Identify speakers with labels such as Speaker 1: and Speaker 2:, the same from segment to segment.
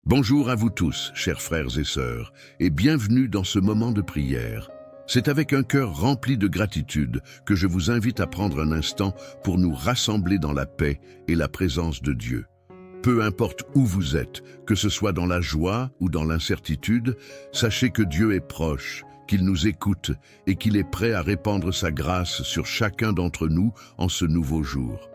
Speaker 1: Bonjour à vous tous, chers frères et sœurs, et bienvenue dans ce moment de prière. C'est avec un cœur rempli de gratitude que je vous invite à prendre un instant pour nous rassembler dans la paix et la présence de Dieu. Peu importe où vous êtes, que ce soit dans la joie ou dans l'incertitude, sachez que Dieu est proche, qu'il nous écoute et qu'il est prêt à répandre sa grâce sur chacun d'entre nous en ce nouveau jour.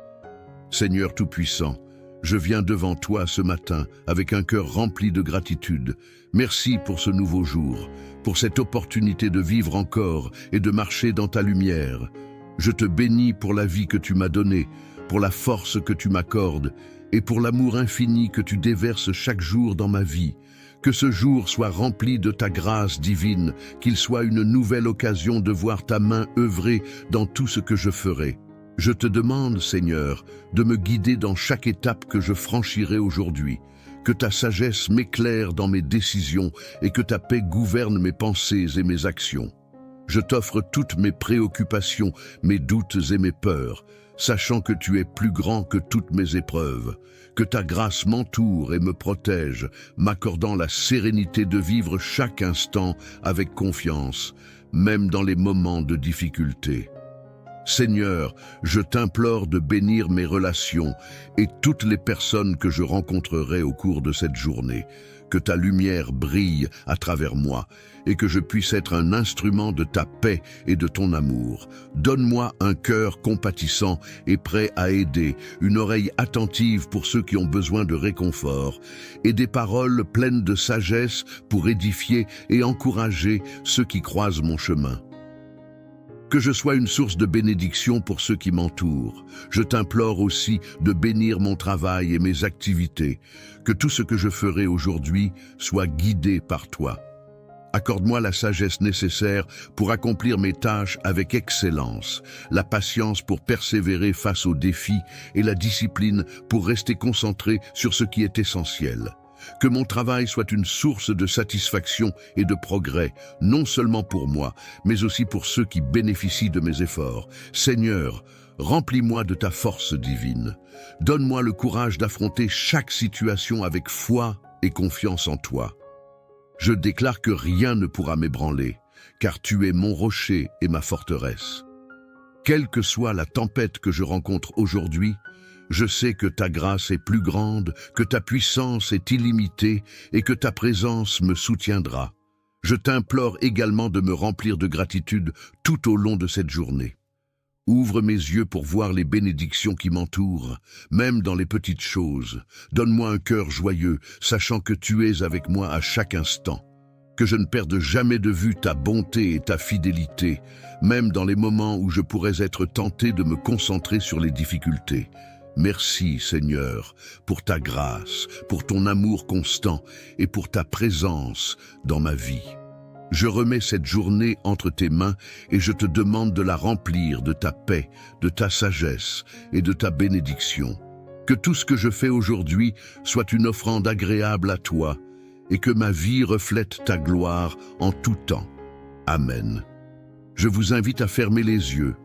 Speaker 1: Seigneur Tout-Puissant, je viens devant toi ce matin avec un cœur rempli de gratitude. Merci pour ce nouveau jour, pour cette opportunité de vivre encore et de marcher dans ta lumière. Je te bénis pour la vie que tu m'as donnée, pour la force que tu m'accordes et pour l'amour infini que tu déverses chaque jour dans ma vie. Que ce jour soit rempli de ta grâce divine, qu'il soit une nouvelle occasion de voir ta main œuvrer dans tout ce que je ferai. Je te demande, Seigneur, de me guider dans chaque étape que je franchirai aujourd'hui, que ta sagesse m'éclaire dans mes décisions et que ta paix gouverne mes pensées et mes actions. Je t'offre toutes mes préoccupations, mes doutes et mes peurs, sachant que tu es plus grand que toutes mes épreuves, que ta grâce m'entoure et me protège, m'accordant la sérénité de vivre chaque instant avec confiance, même dans les moments de difficulté. Seigneur, je t'implore de bénir mes relations et toutes les personnes que je rencontrerai au cours de cette journée, que ta lumière brille à travers moi et que je puisse être un instrument de ta paix et de ton amour. Donne-moi un cœur compatissant et prêt à aider, une oreille attentive pour ceux qui ont besoin de réconfort et des paroles pleines de sagesse pour édifier et encourager ceux qui croisent mon chemin. Que je sois une source de bénédiction pour ceux qui m'entourent. Je t'implore aussi de bénir mon travail et mes activités, que tout ce que je ferai aujourd'hui soit guidé par toi. Accorde-moi la sagesse nécessaire pour accomplir mes tâches avec excellence, la patience pour persévérer face aux défis et la discipline pour rester concentré sur ce qui est essentiel. Que mon travail soit une source de satisfaction et de progrès, non seulement pour moi, mais aussi pour ceux qui bénéficient de mes efforts. Seigneur, remplis-moi de ta force divine. Donne-moi le courage d'affronter chaque situation avec foi et confiance en toi. Je déclare que rien ne pourra m'ébranler, car tu es mon rocher et ma forteresse. Quelle que soit la tempête que je rencontre aujourd'hui, je sais que ta grâce est plus grande, que ta puissance est illimitée et que ta présence me soutiendra. Je t'implore également de me remplir de gratitude tout au long de cette journée. Ouvre mes yeux pour voir les bénédictions qui m'entourent, même dans les petites choses. Donne-moi un cœur joyeux, sachant que tu es avec moi à chaque instant. Que je ne perde jamais de vue ta bonté et ta fidélité, même dans les moments où je pourrais être tenté de me concentrer sur les difficultés. Merci, Seigneur, pour ta grâce, pour ton amour constant et pour ta présence dans ma vie. Je remets cette journée entre tes mains et je te demande de la remplir de ta paix, de ta sagesse et de ta bénédiction. Que tout ce que je fais aujourd'hui soit une offrande agréable à toi et que ma vie reflète ta gloire en tout temps. Amen. Je vous invite à fermer les yeux,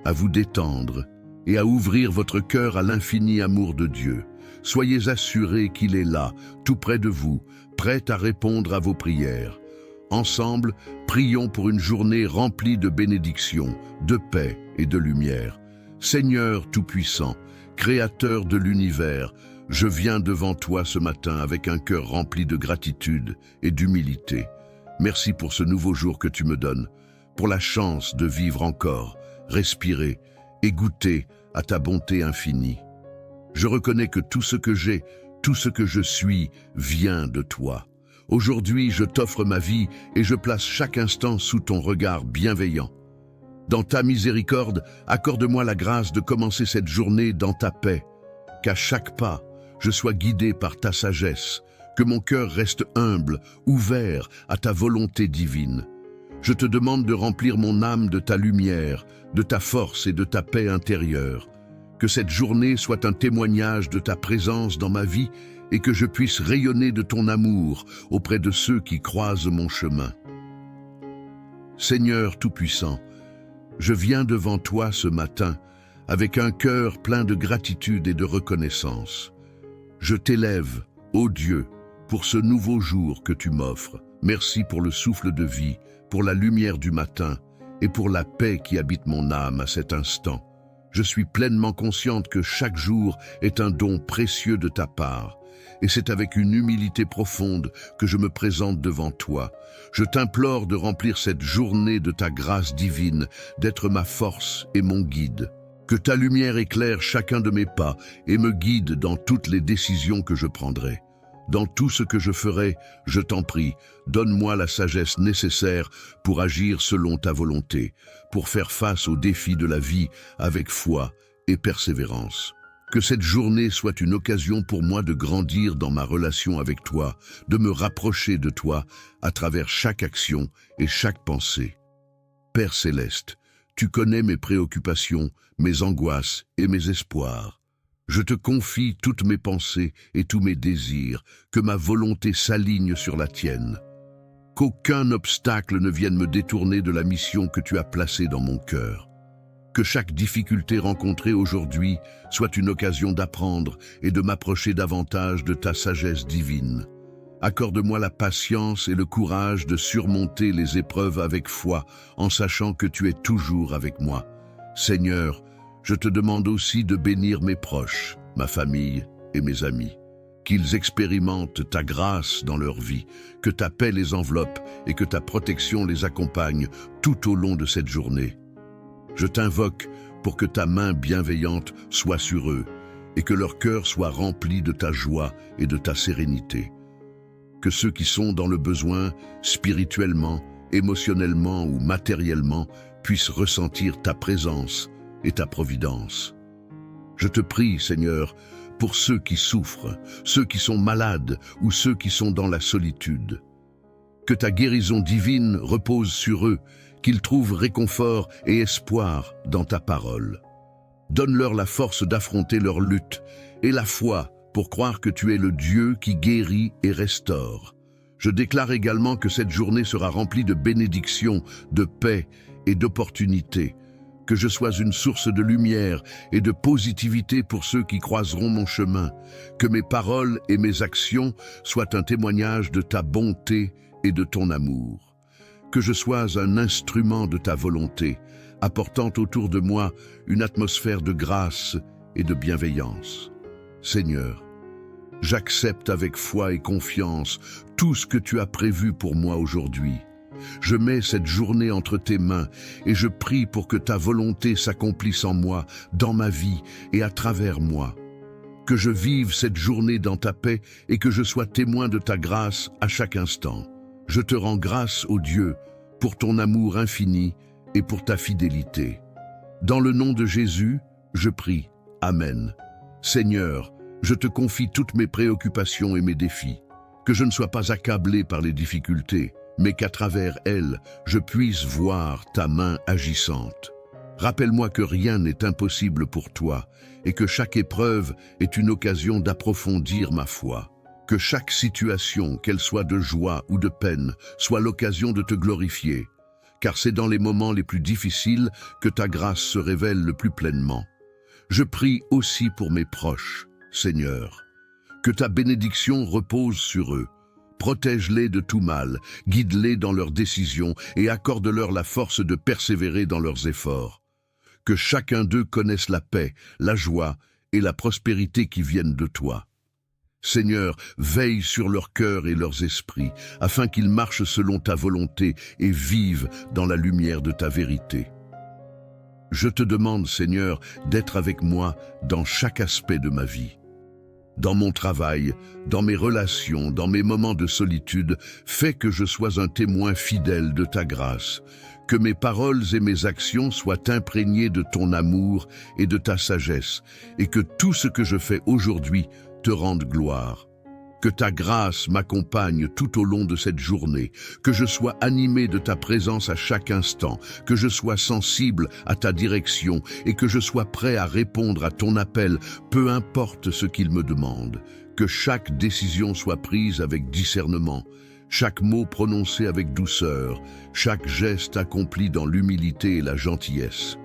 Speaker 1: à vous détendre et à ouvrir votre cœur à l'infini amour de Dieu. Soyez assurés qu'il est là, tout près de vous, prêt à répondre à vos prières. Ensemble, prions pour une journée remplie de bénédictions, de paix et de lumière. Seigneur Tout-Puissant, Créateur de l'univers, je viens devant toi ce matin avec un cœur rempli de gratitude et d'humilité. Merci pour ce nouveau jour que tu me donnes, pour la chance de vivre encore, respirer et goûter à ta bonté infinie. Je reconnais que tout ce que j'ai, tout ce que je suis, vient de toi. Aujourd'hui, je t'offre ma vie et je place chaque instant sous ton regard bienveillant. Dans ta miséricorde, accorde-moi la grâce de commencer cette journée dans ta paix. Qu'à chaque pas, je sois guidé par ta sagesse, que mon cœur reste humble, ouvert à ta volonté divine. Je te demande de remplir mon âme de ta lumière, de ta force et de ta paix intérieure. Que cette journée soit un témoignage de ta présence dans ma vie et que je puisse rayonner de ton amour auprès de ceux qui croisent mon chemin. Seigneur Tout-Puissant, je viens devant toi ce matin avec un cœur plein de gratitude et de reconnaissance. Je t'élève, ô Dieu, pour ce nouveau jour que tu m'offres. Merci pour le souffle de vie, pour la lumière du matin et pour la paix qui habite mon âme à cet instant. Je suis pleinement consciente que chaque jour est un don précieux de ta part. Et c'est avec une humilité profonde que je me présente devant toi. Je t'implore de remplir cette journée de ta grâce divine, d'être ma force et mon guide. Que ta lumière éclaire chacun de mes pas et me guide dans toutes les décisions que je prendrai. Dans tout ce que je ferai, je t'en prie, donne-moi la sagesse nécessaire pour agir selon ta volonté, pour faire face aux défis de la vie avec foi et persévérance. Que cette journée soit une occasion pour moi de grandir dans ma relation avec toi, de me rapprocher de toi à travers chaque action et chaque pensée. Père céleste, tu connais mes préoccupations, mes angoisses et mes espoirs. Je te confie toutes mes pensées et tous mes désirs, que ma volonté s'aligne sur la tienne. Qu'aucun obstacle ne vienne me détourner de la mission que tu as placée dans mon cœur. Que chaque difficulté rencontrée aujourd'hui soit une occasion d'apprendre et de m'approcher davantage de ta sagesse divine. Accorde-moi la patience et le courage de surmonter les épreuves avec foi, en sachant que tu es toujours avec moi. Seigneur, je te demande aussi de bénir mes proches, ma famille et mes amis. Qu'ils expérimentent ta grâce dans leur vie, que ta paix les enveloppe et que ta protection les accompagne tout au long de cette journée. Je t'invoque pour que ta main bienveillante soit sur eux et que leur cœur soit rempli de ta joie et de ta sérénité. Que ceux qui sont dans le besoin, spirituellement, émotionnellement ou matériellement, puissent ressentir ta présence et ta providence. Je te prie, Seigneur, pour ceux qui souffrent, ceux qui sont malades ou ceux qui sont dans la solitude. Que ta guérison divine repose sur eux, qu'ils trouvent réconfort et espoir dans ta parole. Donne-leur la force d'affronter leur lutte et la foi pour croire que tu es le Dieu qui guérit et restaure. Je déclare également que cette journée sera remplie de bénédictions, de paix et d'opportunités. Que je sois une source de lumière et de positivité pour ceux qui croiseront mon chemin. Que mes paroles et mes actions soient un témoignage de ta bonté et de ton amour. Que je sois un instrument de ta volonté, apportant autour de moi une atmosphère de grâce et de bienveillance. Seigneur, j'accepte avec foi et confiance tout ce que tu as prévu pour moi aujourd'hui. Je mets cette journée entre tes mains et je prie pour que ta volonté s'accomplisse en moi, dans ma vie et à travers moi. Que je vive cette journée dans ta paix et que je sois témoin de ta grâce à chaque instant. Je te rends grâce, ô Dieu, pour ton amour infini et pour ta fidélité. Dans le nom de Jésus, je prie. Amen. Seigneur, je te confie toutes mes préoccupations et mes défis. Que je ne sois pas accablé par les difficultés, mais qu'à travers elles, je puisse voir ta main agissante. Rappelle-moi que rien n'est impossible pour toi et que chaque épreuve est une occasion d'approfondir ma foi. Que chaque situation, qu'elle soit de joie ou de peine, soit l'occasion de te glorifier, car c'est dans les moments les plus difficiles que ta grâce se révèle le plus pleinement. Je prie aussi pour mes proches, Seigneur. Que ta bénédiction repose sur eux. Protège-les de tout mal, guide-les dans leurs décisions et accorde-leur la force de persévérer dans leurs efforts. Que chacun d'eux connaisse la paix, la joie et la prospérité qui viennent de toi. Seigneur, veille sur leurs cœurs et leurs esprits, afin qu'ils marchent selon ta volonté et vivent dans la lumière de ta vérité. Je te demande, Seigneur, d'être avec moi dans chaque aspect de ma vie. Dans mon travail, dans mes relations, dans mes moments de solitude, fais que je sois un témoin fidèle de ta grâce, que mes paroles et mes actions soient imprégnées de ton amour et de ta sagesse, et que tout ce que je fais aujourd'hui te rende gloire. Que ta grâce m'accompagne tout au long de cette journée, que je sois animé de ta présence à chaque instant, que je sois sensible à ta direction et que je sois prêt à répondre à ton appel, peu importe ce qu'il me demande. Que chaque décision soit prise avec discernement, chaque mot prononcé avec douceur, chaque geste accompli dans l'humilité et la gentillesse.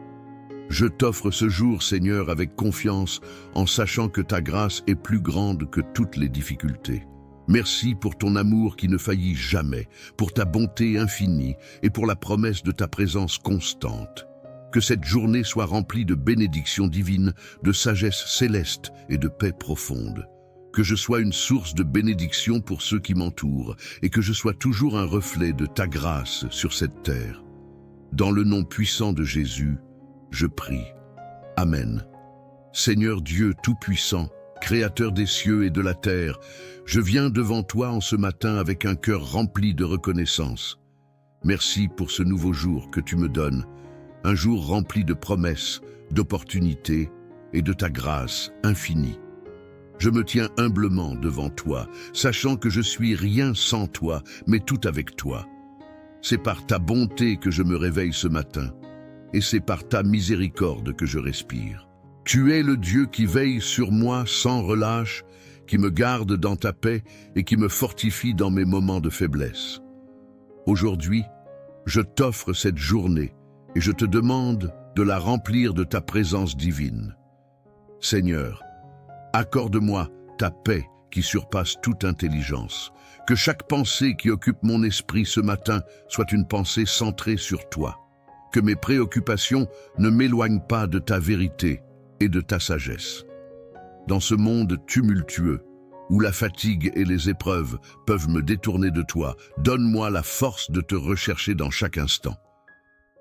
Speaker 1: Je t'offre ce jour, Seigneur, avec confiance, en sachant que ta grâce est plus grande que toutes les difficultés. Merci pour ton amour qui ne faillit jamais, pour ta bonté infinie et pour la promesse de ta présence constante. Que cette journée soit remplie de bénédictions divines, de sagesse céleste et de paix profonde. Que je sois une source de bénédiction pour ceux qui m'entourent et que je sois toujours un reflet de ta grâce sur cette terre. Dans le nom puissant de Jésus, je prie. Amen. Seigneur Dieu Tout-Puissant, Créateur des cieux et de la terre, je viens devant toi en ce matin avec un cœur rempli de reconnaissance. Merci pour ce nouveau jour que tu me donnes, un jour rempli de promesses, d'opportunités et de ta grâce infinie. Je me tiens humblement devant toi, sachant que je suis rien sans toi, mais tout avec toi. C'est par ta bonté que je me réveille ce matin, et c'est par ta miséricorde que je respire. Tu es le Dieu qui veille sur moi sans relâche, qui me garde dans ta paix et qui me fortifie dans mes moments de faiblesse. Aujourd'hui, je t'offre cette journée et je te demande de la remplir de ta présence divine. Seigneur, accorde-moi ta paix qui surpasse toute intelligence. Que chaque pensée qui occupe mon esprit ce matin soit une pensée centrée sur toi. Que mes préoccupations ne m'éloignent pas de ta vérité et de ta sagesse. Dans ce monde tumultueux, où la fatigue et les épreuves peuvent me détourner de toi, donne-moi la force de te rechercher dans chaque instant.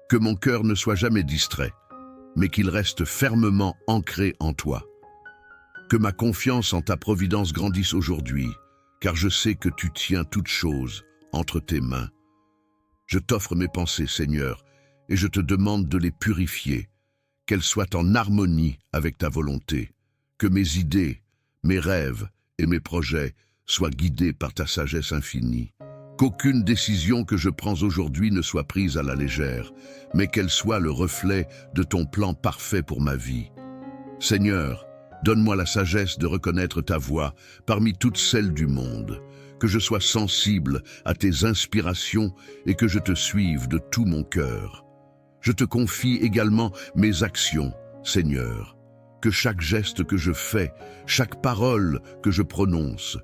Speaker 1: Que mon cœur ne soit jamais distrait, mais qu'il reste fermement ancré en toi. Que ma confiance en ta providence grandisse aujourd'hui, car je sais que tu tiens toutes choses entre tes mains. Je t'offre mes pensées, Seigneur, et je te demande de les purifier, qu'elles soient en harmonie avec ta volonté, que mes idées, mes rêves et mes projets soient guidés par ta sagesse infinie. Qu'aucune décision que je prends aujourd'hui ne soit prise à la légère, mais qu'elle soit le reflet de ton plan parfait pour ma vie. Seigneur, donne-moi la sagesse de reconnaître ta voix parmi toutes celles du monde, que je sois sensible à tes inspirations et que je te suive de tout mon cœur. Je te confie également mes actions, Seigneur, que chaque geste que je fais, chaque parole que je prononce,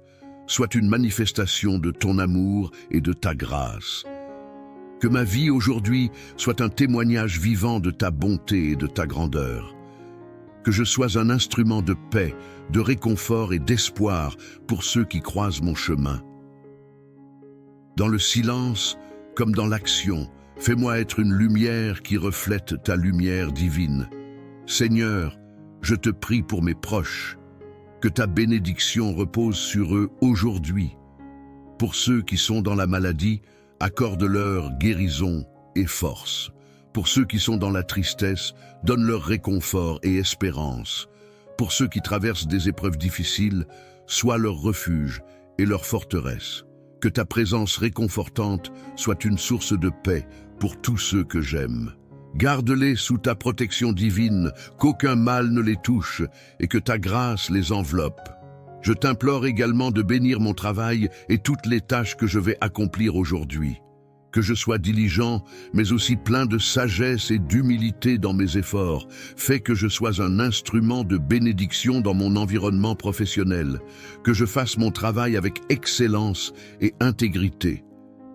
Speaker 1: soit une manifestation de ton amour et de ta grâce. Que ma vie aujourd'hui soit un témoignage vivant de ta bonté et de ta grandeur. Que je sois un instrument de paix, de réconfort et d'espoir pour ceux qui croisent mon chemin. Dans le silence, comme dans l'action, fais-moi être une lumière qui reflète ta lumière divine. Seigneur, je te prie pour mes proches, que ta bénédiction repose sur eux aujourd'hui. Pour ceux qui sont dans la maladie, accorde-leur guérison et force. Pour ceux qui sont dans la tristesse, donne-leur réconfort et espérance. Pour ceux qui traversent des épreuves difficiles, sois leur refuge et leur forteresse. Que ta présence réconfortante soit une source de paix pour tous ceux que j'aime. Garde-les sous ta protection divine, qu'aucun mal ne les touche et que ta grâce les enveloppe. Je t'implore également de bénir mon travail et toutes les tâches que je vais accomplir aujourd'hui. Que je sois diligent, mais aussi plein de sagesse et d'humilité dans mes efforts. Fais que je sois un instrument de bénédiction dans mon environnement professionnel. Que je fasse mon travail avec excellence et intégrité.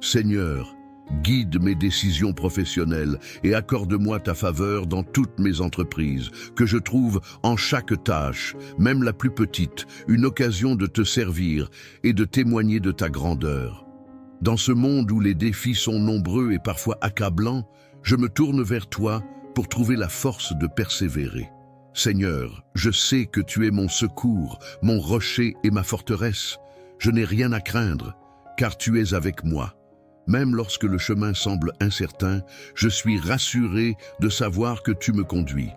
Speaker 1: Seigneur, guide mes décisions professionnelles et accorde-moi ta faveur dans toutes mes entreprises. Que je trouve en chaque tâche, même la plus petite, une occasion de te servir et de témoigner de ta grandeur. Dans ce monde où les défis sont nombreux et parfois accablants, je me tourne vers toi pour trouver la force de persévérer. Seigneur, je sais que tu es mon secours, mon rocher et ma forteresse. Je n'ai rien à craindre, car tu es avec moi. Même lorsque le chemin semble incertain, je suis rassuré de savoir que tu me conduis.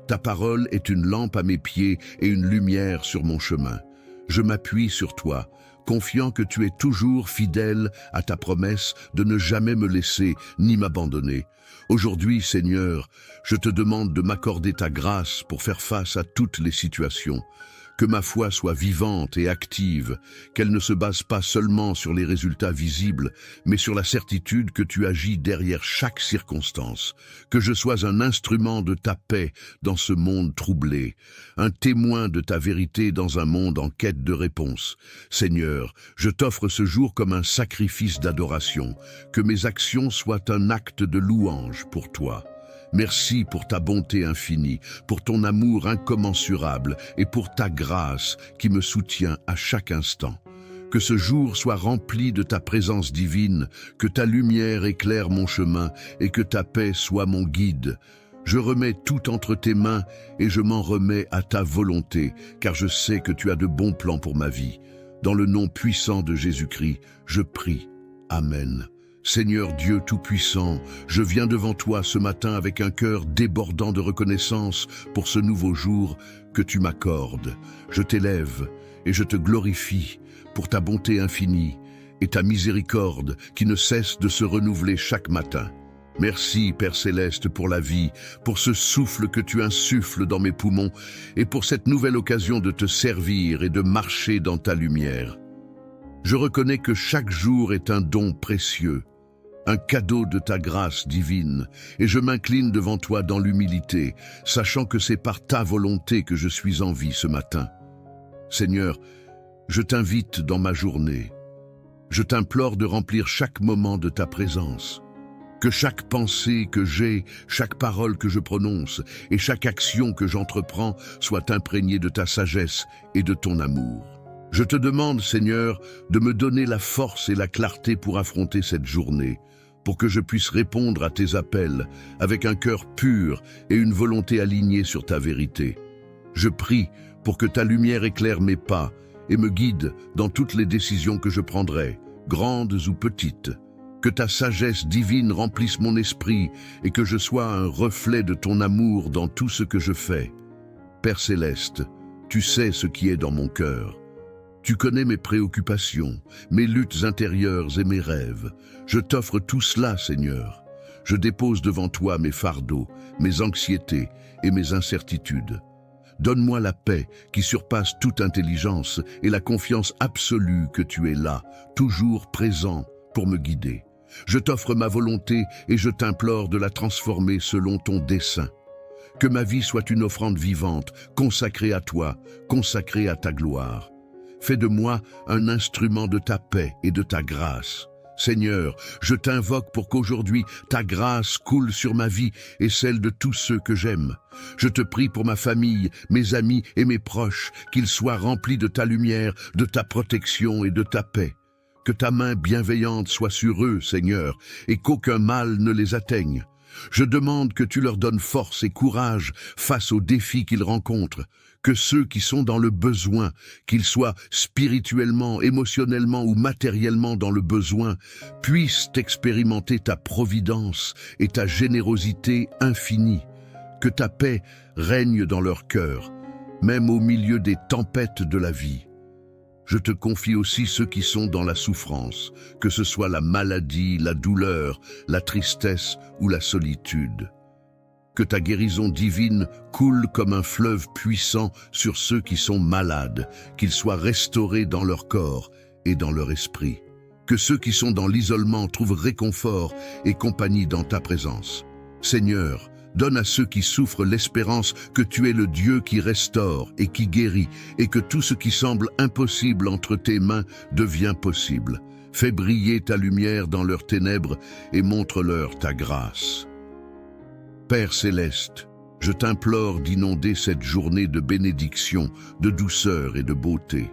Speaker 1: Ta parole est une lampe à mes pieds et une lumière sur mon chemin. Je m'appuie sur toi, confiant que tu es toujours fidèle à ta promesse de ne jamais me laisser ni m'abandonner. Aujourd'hui, Seigneur, je te demande de m'accorder ta grâce pour faire face à toutes les situations. que ma foi soit vivante et active, qu'elle ne se base pas seulement sur les résultats visibles, mais sur la certitude que tu agis derrière chaque circonstance, que je sois un instrument de ta paix dans ce monde troublé, un témoin de ta vérité dans un monde en quête de réponse. Seigneur, je t'offre ce jour comme un sacrifice d'adoration, que mes actions soient un acte de louange pour toi. Merci pour ta bonté infinie, pour ton amour incommensurable et pour ta grâce qui me soutient à chaque instant. Que ce jour soit rempli de ta présence divine, que ta lumière éclaire mon chemin et que ta paix soit mon guide. Je remets tout entre tes mains et je m'en remets à ta volonté, car je sais que tu as de bons plans pour ma vie. Dans le nom puissant de Jésus-Christ, je prie. Amen. Seigneur Dieu Tout-Puissant, je viens devant toi ce matin avec un cœur débordant de reconnaissance pour ce nouveau jour que tu m'accordes. Je t'élève et je te glorifie pour ta bonté infinie et ta miséricorde qui ne cesse de se renouveler chaque matin. Merci, Père Céleste, pour la vie, pour ce souffle que tu insuffles dans mes poumons et pour cette nouvelle occasion de te servir et de marcher dans ta lumière. Je reconnais que chaque jour est un don précieux, un cadeau de ta grâce divine, et je m'incline devant toi dans l'humilité, sachant que c'est par ta volonté que je suis en vie ce matin. Seigneur, je t'invite dans ma journée. Je t'implore de remplir chaque moment de ta présence. Que chaque pensée que j'ai, chaque parole que je prononce et chaque action que j'entreprends soit imprégnée de ta sagesse et de ton amour. Je te demande, Seigneur, de me donner la force et la clarté pour affronter cette journée, pour que je puisse répondre à tes appels avec un cœur pur et une volonté alignée sur ta vérité. Je prie pour que ta lumière éclaire mes pas et me guide dans toutes les décisions que je prendrai, grandes ou petites. Que ta sagesse divine remplisse mon esprit et que je sois un reflet de ton amour dans tout ce que je fais. Père Céleste, tu sais ce qui est dans mon cœur. Tu connais mes préoccupations, mes luttes intérieures et mes rêves. Je t'offre tout cela, Seigneur. Je dépose devant toi mes fardeaux, mes anxiétés et mes incertitudes. Donne-moi la paix qui surpasse toute intelligence et la confiance absolue que tu es là, toujours présent pour me guider. Je t'offre ma volonté et je t'implore de la transformer selon ton dessein. Que ma vie soit une offrande vivante, consacrée à toi, consacrée à ta gloire. Fais de moi un instrument de ta paix et de ta grâce. Seigneur, je t'invoque pour qu'aujourd'hui ta grâce coule sur ma vie et celle de tous ceux que j'aime. Je te prie pour ma famille, mes amis et mes proches, qu'ils soient remplis de ta lumière, de ta protection et de ta paix. Que ta main bienveillante soit sur eux, Seigneur, et qu'aucun mal ne les atteigne. Je demande que tu leur donnes force et courage face aux défis qu'ils rencontrent. Que ceux qui sont dans le besoin, qu'ils soient spirituellement, émotionnellement ou matériellement dans le besoin, puissent expérimenter ta providence et ta générosité infinie. Que ta paix règne dans leur cœur, même au milieu des tempêtes de la vie. Je te confie aussi ceux qui sont dans la souffrance, que ce soit la maladie, la douleur, la tristesse ou la solitude. Que ta guérison divine coule comme un fleuve puissant sur ceux qui sont malades, qu'ils soient restaurés dans leur corps et dans leur esprit. Que ceux qui sont dans l'isolement trouvent réconfort et compagnie dans ta présence. Seigneur, donne à ceux qui souffrent l'espérance que tu es le Dieu qui restaure et qui guérit, et que tout ce qui semble impossible entre tes mains devient possible. Fais briller ta lumière dans leurs ténèbres et montre-leur ta grâce. Père Céleste, je t'implore d'inonder cette journée de bénédiction, de douceur et de beauté.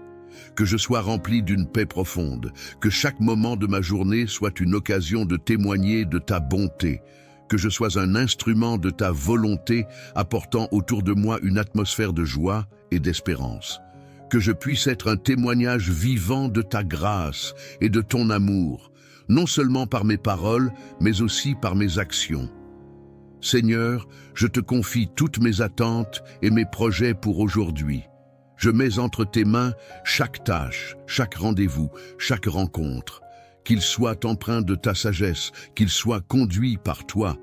Speaker 1: Que je sois rempli d'une paix profonde, que chaque moment de ma journée soit une occasion de témoigner de ta bonté, que je sois un instrument de ta volonté apportant autour de moi une atmosphère de joie et d'espérance. Que je puisse être un témoignage vivant de ta grâce et de ton amour, non seulement par mes paroles, mais aussi par mes actions. Seigneur, je te confie toutes mes attentes et mes projets pour aujourd'hui. Je mets entre tes mains chaque tâche, chaque rendez-vous, chaque rencontre. Qu'il soit empreint de ta sagesse, qu'il soit conduit par toi.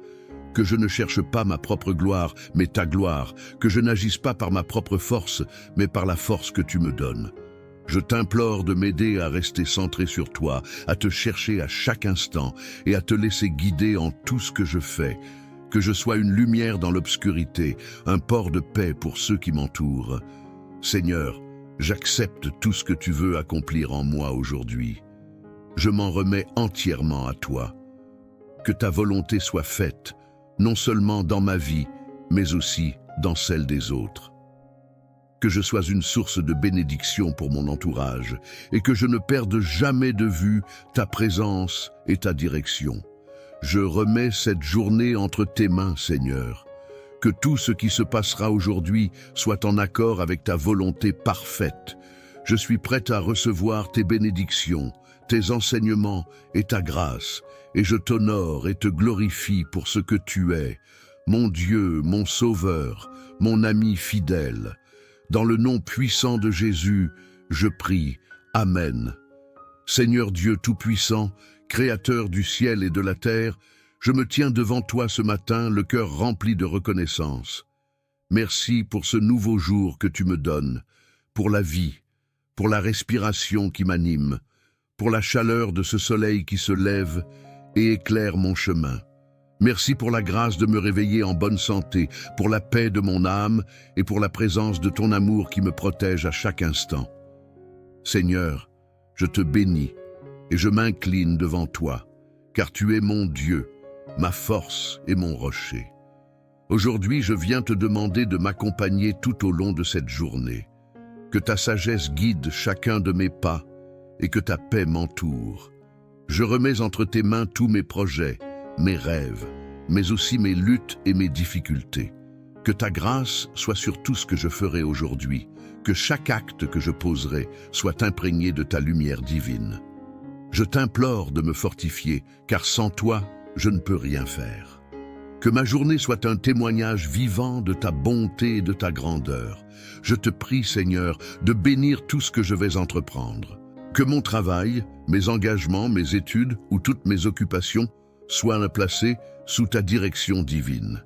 Speaker 1: que je ne cherche pas ma propre gloire, mais ta gloire, que je n'agisse pas par ma propre force, mais par la force que tu me donnes. Je t'implore de m'aider à rester centré sur toi, à te chercher à chaque instant et à te laisser guider en tout ce que je fais, que je sois une lumière dans l'obscurité, un port de paix pour ceux qui m'entourent. Seigneur, j'accepte tout ce que tu veux accomplir en moi aujourd'hui. Je m'en remets entièrement à toi. Que ta volonté soit faite, non seulement dans ma vie, mais aussi dans celle des autres. Que je sois une source de bénédiction pour mon entourage et que je ne perde jamais de vue ta présence et ta direction. Je remets cette journée entre tes mains, Seigneur. Que tout ce qui se passera aujourd'hui soit en accord avec ta volonté parfaite. Je suis prête à recevoir tes bénédictions, tes enseignements et ta grâce, et je t'honore et te glorifie pour ce que tu es, mon Dieu, mon Sauveur, mon ami fidèle. Dans le nom puissant de Jésus, je prie. Amen. Seigneur Dieu Tout-Puissant, Créateur du ciel et de la terre, je me tiens devant toi ce matin, le cœur rempli de reconnaissance. Merci pour ce nouveau jour que tu me donnes, pour la vie, pour la respiration qui m'anime, pour la chaleur de ce soleil qui se lève et éclaire mon chemin. Merci pour la grâce de me réveiller en bonne santé, pour la paix de mon âme et pour la présence de ton amour qui me protège à chaque instant. Seigneur, je te bénis et je m'incline devant toi, car tu es mon Dieu, ma force et mon rocher. Aujourd'hui, je viens te demander de m'accompagner tout au long de cette journée. Que ta sagesse guide chacun de mes pas et que ta paix m'entoure. Je remets entre tes mains tous mes projets, mes rêves, mais aussi mes luttes et mes difficultés. Que ta grâce soit sur tout ce que je ferai aujourd'hui, que chaque acte que je poserai soit imprégné de ta lumière divine. Je t'implore de me fortifier, car sans toi, je ne peux rien faire. Que ma journée soit un témoignage vivant de ta bonté et de ta grandeur. Je te prie, Seigneur, de bénir tout ce que je vais entreprendre. Que mon travail, mes engagements, mes études ou toutes mes occupations soient placés sous ta direction divine.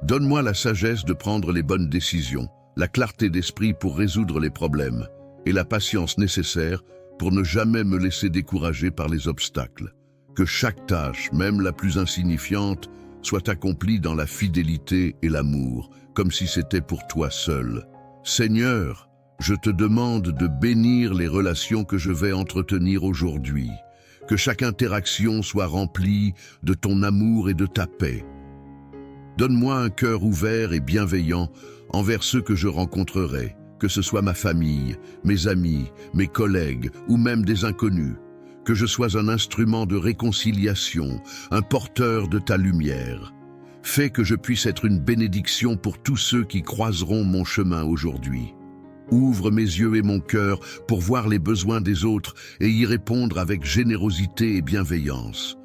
Speaker 1: Donne-moi la sagesse de prendre les bonnes décisions, la clarté d'esprit pour résoudre les problèmes et la patience nécessaire pour ne jamais me laisser décourager par les obstacles. Que chaque tâche, même la plus insignifiante, soit accomplie dans la fidélité et l'amour, comme si c'était pour toi seul. Seigneur, je te demande de bénir les relations que je vais entretenir aujourd'hui, que chaque interaction soit remplie de ton amour et de ta paix. Donne-moi un cœur ouvert et bienveillant envers ceux que je rencontrerai, que ce soit ma famille, mes amis, mes collègues ou même des inconnus. Que je sois un instrument de réconciliation, un porteur de ta lumière. Fais que je puisse être une bénédiction pour tous ceux qui croiseront mon chemin aujourd'hui. Ouvre mes yeux et mon cœur pour voir les besoins des autres et y répondre avec générosité et bienveillance.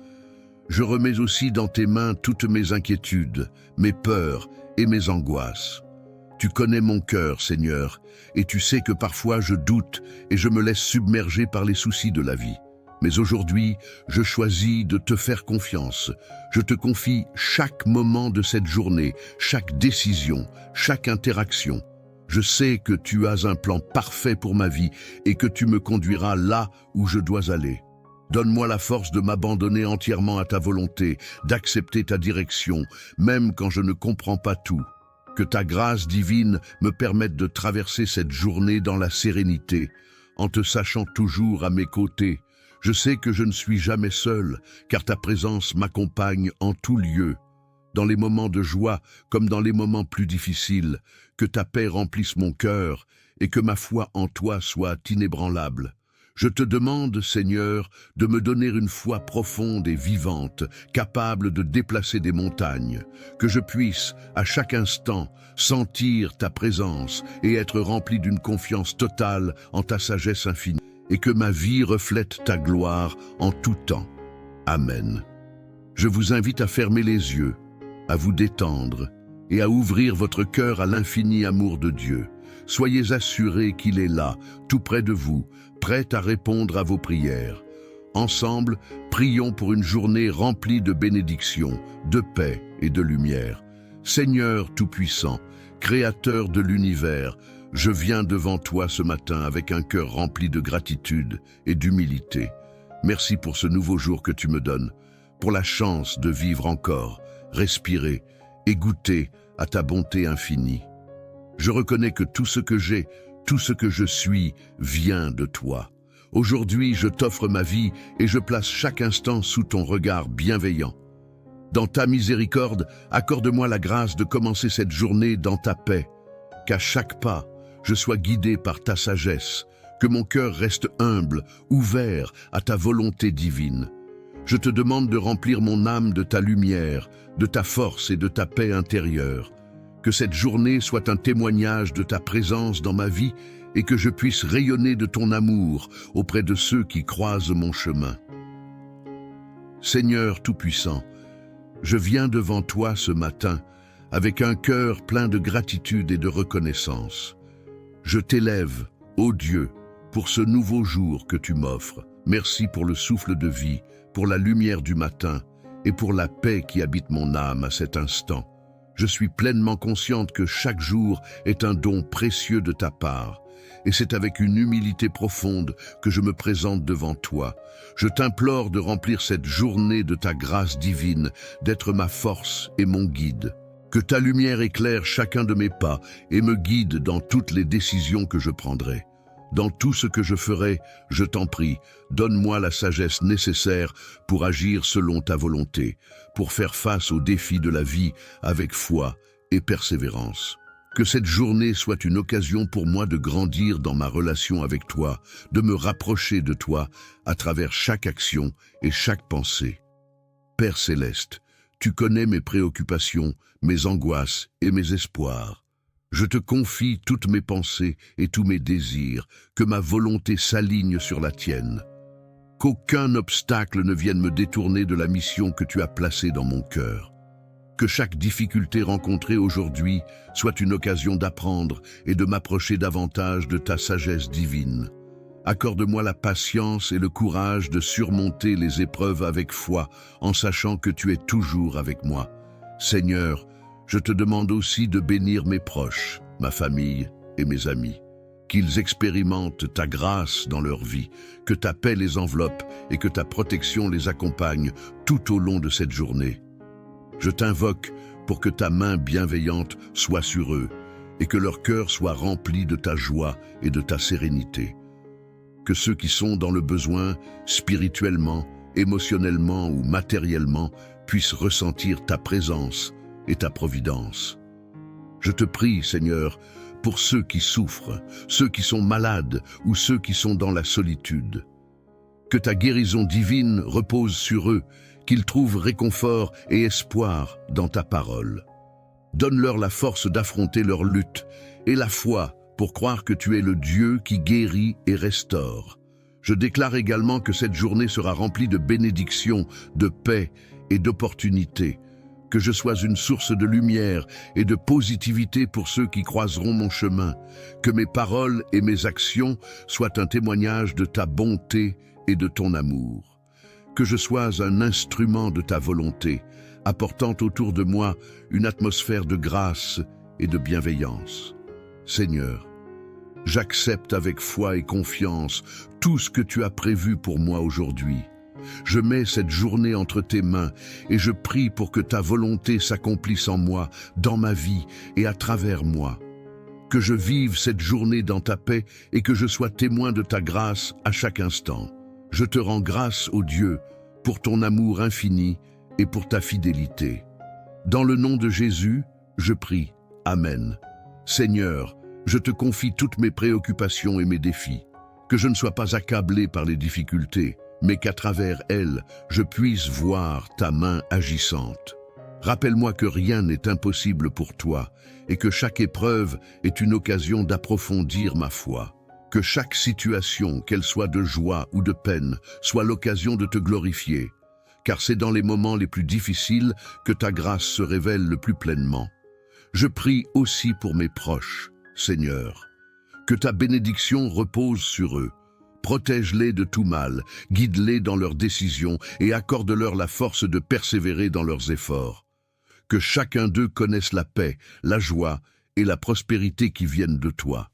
Speaker 1: Je remets aussi dans tes mains toutes mes inquiétudes, mes peurs et mes angoisses. Tu connais mon cœur, Seigneur, et tu sais que parfois je doute et je me laisse submerger par les soucis de la vie. Mais aujourd'hui, je choisis de te faire confiance. Je te confie chaque moment de cette journée, chaque décision, chaque interaction. Je sais que tu as un plan parfait pour ma vie et que tu me conduiras là où je dois aller. Donne-moi la force de m'abandonner entièrement à ta volonté, d'accepter ta direction, même quand je ne comprends pas tout. Que ta grâce divine me permette de traverser cette journée dans la sérénité, en te sachant toujours à mes côtés. Je sais que je ne suis jamais seul, car ta présence m'accompagne en tout lieu. Dans les moments de joie comme dans les moments plus difficiles, que ta paix remplisse mon cœur et que ma foi en toi soit inébranlable. Je te demande, Seigneur, de me donner une foi profonde et vivante, capable de déplacer des montagnes, que je puisse, à chaque instant, sentir ta présence et être rempli d'une confiance totale en ta sagesse infinie, et que ma vie reflète ta gloire en tout temps. Amen. Je vous invite à fermer les yeux, à vous détendre et à ouvrir votre cœur à l'infini amour de Dieu. Soyez assurés qu'il est là, tout près de vous, prêt à répondre à vos prières. Ensemble, prions pour une journée remplie de bénédictions, de paix et de lumière. Seigneur Tout-Puissant, Créateur de l'univers, je viens devant toi ce matin avec un cœur rempli de gratitude et d'humilité. Merci pour ce nouveau jour que tu me donnes, pour la chance de vivre encore, respirer et goûter à ta bonté infinie. Je reconnais que tout ce que j'ai, tout ce que je suis, vient de toi. Aujourd'hui, je t'offre ma vie et je place chaque instant sous ton regard bienveillant. Dans ta miséricorde, accorde-moi la grâce de commencer cette journée dans ta paix. Qu'à chaque pas, je sois guidé par ta sagesse, que mon cœur reste humble, ouvert à ta volonté divine. Je te demande de remplir mon âme de ta lumière, de ta force et de ta paix intérieure. Que cette journée soit un témoignage de ta présence dans ma vie et que je puisse rayonner de ton amour auprès de ceux qui croisent mon chemin. Seigneur Tout-Puissant, je viens devant toi ce matin avec un cœur plein de gratitude et de reconnaissance. Je t'élève, ô Dieu, pour ce nouveau jour que tu m'offres. Merci pour le souffle de vie, pour la lumière du matin et pour la paix qui habite mon âme à cet instant. Je suis pleinement consciente que chaque jour est un don précieux de ta part. Et c'est avec une humilité profonde que je me présente devant toi. Je t'implore de remplir cette journée de ta grâce divine, d'être ma force et mon guide. Que ta lumière éclaire chacun de mes pas et me guide dans toutes les décisions que je prendrai. Dans tout ce que je ferai, je t'en prie, donne-moi la sagesse nécessaire pour agir selon ta volonté, pour faire face aux défis de la vie avec foi et persévérance. Que cette journée soit une occasion pour moi de grandir dans ma relation avec toi, de me rapprocher de toi à travers chaque action et chaque pensée. Père céleste, tu connais mes préoccupations, mes angoisses et mes espoirs. Je te confie toutes mes pensées et tous mes désirs, que ma volonté s'aligne sur la tienne. Qu'aucun obstacle ne vienne me détourner de la mission que tu as placée dans mon cœur. Que chaque difficulté rencontrée aujourd'hui soit une occasion d'apprendre et de m'approcher davantage de ta sagesse divine. Accorde-moi la patience et le courage de surmonter les épreuves avec foi, en sachant que tu es toujours avec moi. Seigneur, je te demande aussi de bénir mes proches, ma famille et mes amis. Qu'ils expérimentent ta grâce dans leur vie, que ta paix les enveloppe et que ta protection les accompagne tout au long de cette journée. Je t'invoque pour que ta main bienveillante soit sur eux et que leur cœur soit rempli de ta joie et de ta sérénité. Que ceux qui sont dans le besoin, spirituellement, émotionnellement ou matériellement, puissent ressentir ta présence et ta providence. Je te prie, Seigneur, pour ceux qui souffrent, ceux qui sont malades ou ceux qui sont dans la solitude. Que ta guérison divine repose sur eux, qu'ils trouvent réconfort et espoir dans ta parole. Donne-leur la force d'affronter leur lutte et la foi pour croire que tu es le Dieu qui guérit et restaure. Je déclare également que cette journée sera remplie de bénédictions, de paix et d'opportunités. Que je sois une source de lumière et de positivité pour ceux qui croiseront mon chemin. Que mes paroles et mes actions soient un témoignage de ta bonté et de ton amour. Que je sois un instrument de ta volonté, apportant autour de moi une atmosphère de grâce et de bienveillance. Seigneur, j'accepte avec foi et confiance tout ce que tu as prévu pour moi aujourd'hui. Je mets cette journée entre tes mains et je prie pour que ta volonté s'accomplisse en moi, dans ma vie et à travers moi. Que je vive cette journée dans ta paix et que je sois témoin de ta grâce à chaque instant. Je te rends grâce, ô Dieu, pour ton amour infini et pour ta fidélité. Dans le nom de Jésus, je prie. Amen. Seigneur, je te confie toutes mes préoccupations et mes défis. Que je ne sois pas accablé par les difficultés, mais qu'à travers elles, je puisse voir ta main agissante. Rappelle-moi que rien n'est impossible pour toi et que chaque épreuve est une occasion d'approfondir ma foi. Que chaque situation, qu'elle soit de joie ou de peine, soit l'occasion de te glorifier, car c'est dans les moments les plus difficiles que ta grâce se révèle le plus pleinement. Je prie aussi pour mes proches, Seigneur. Que ta bénédiction repose sur eux. Protège-les de tout mal, guide-les dans leurs décisions et accorde-leur la force de persévérer dans leurs efforts. Que chacun d'eux connaisse la paix, la joie et la prospérité qui viennent de toi.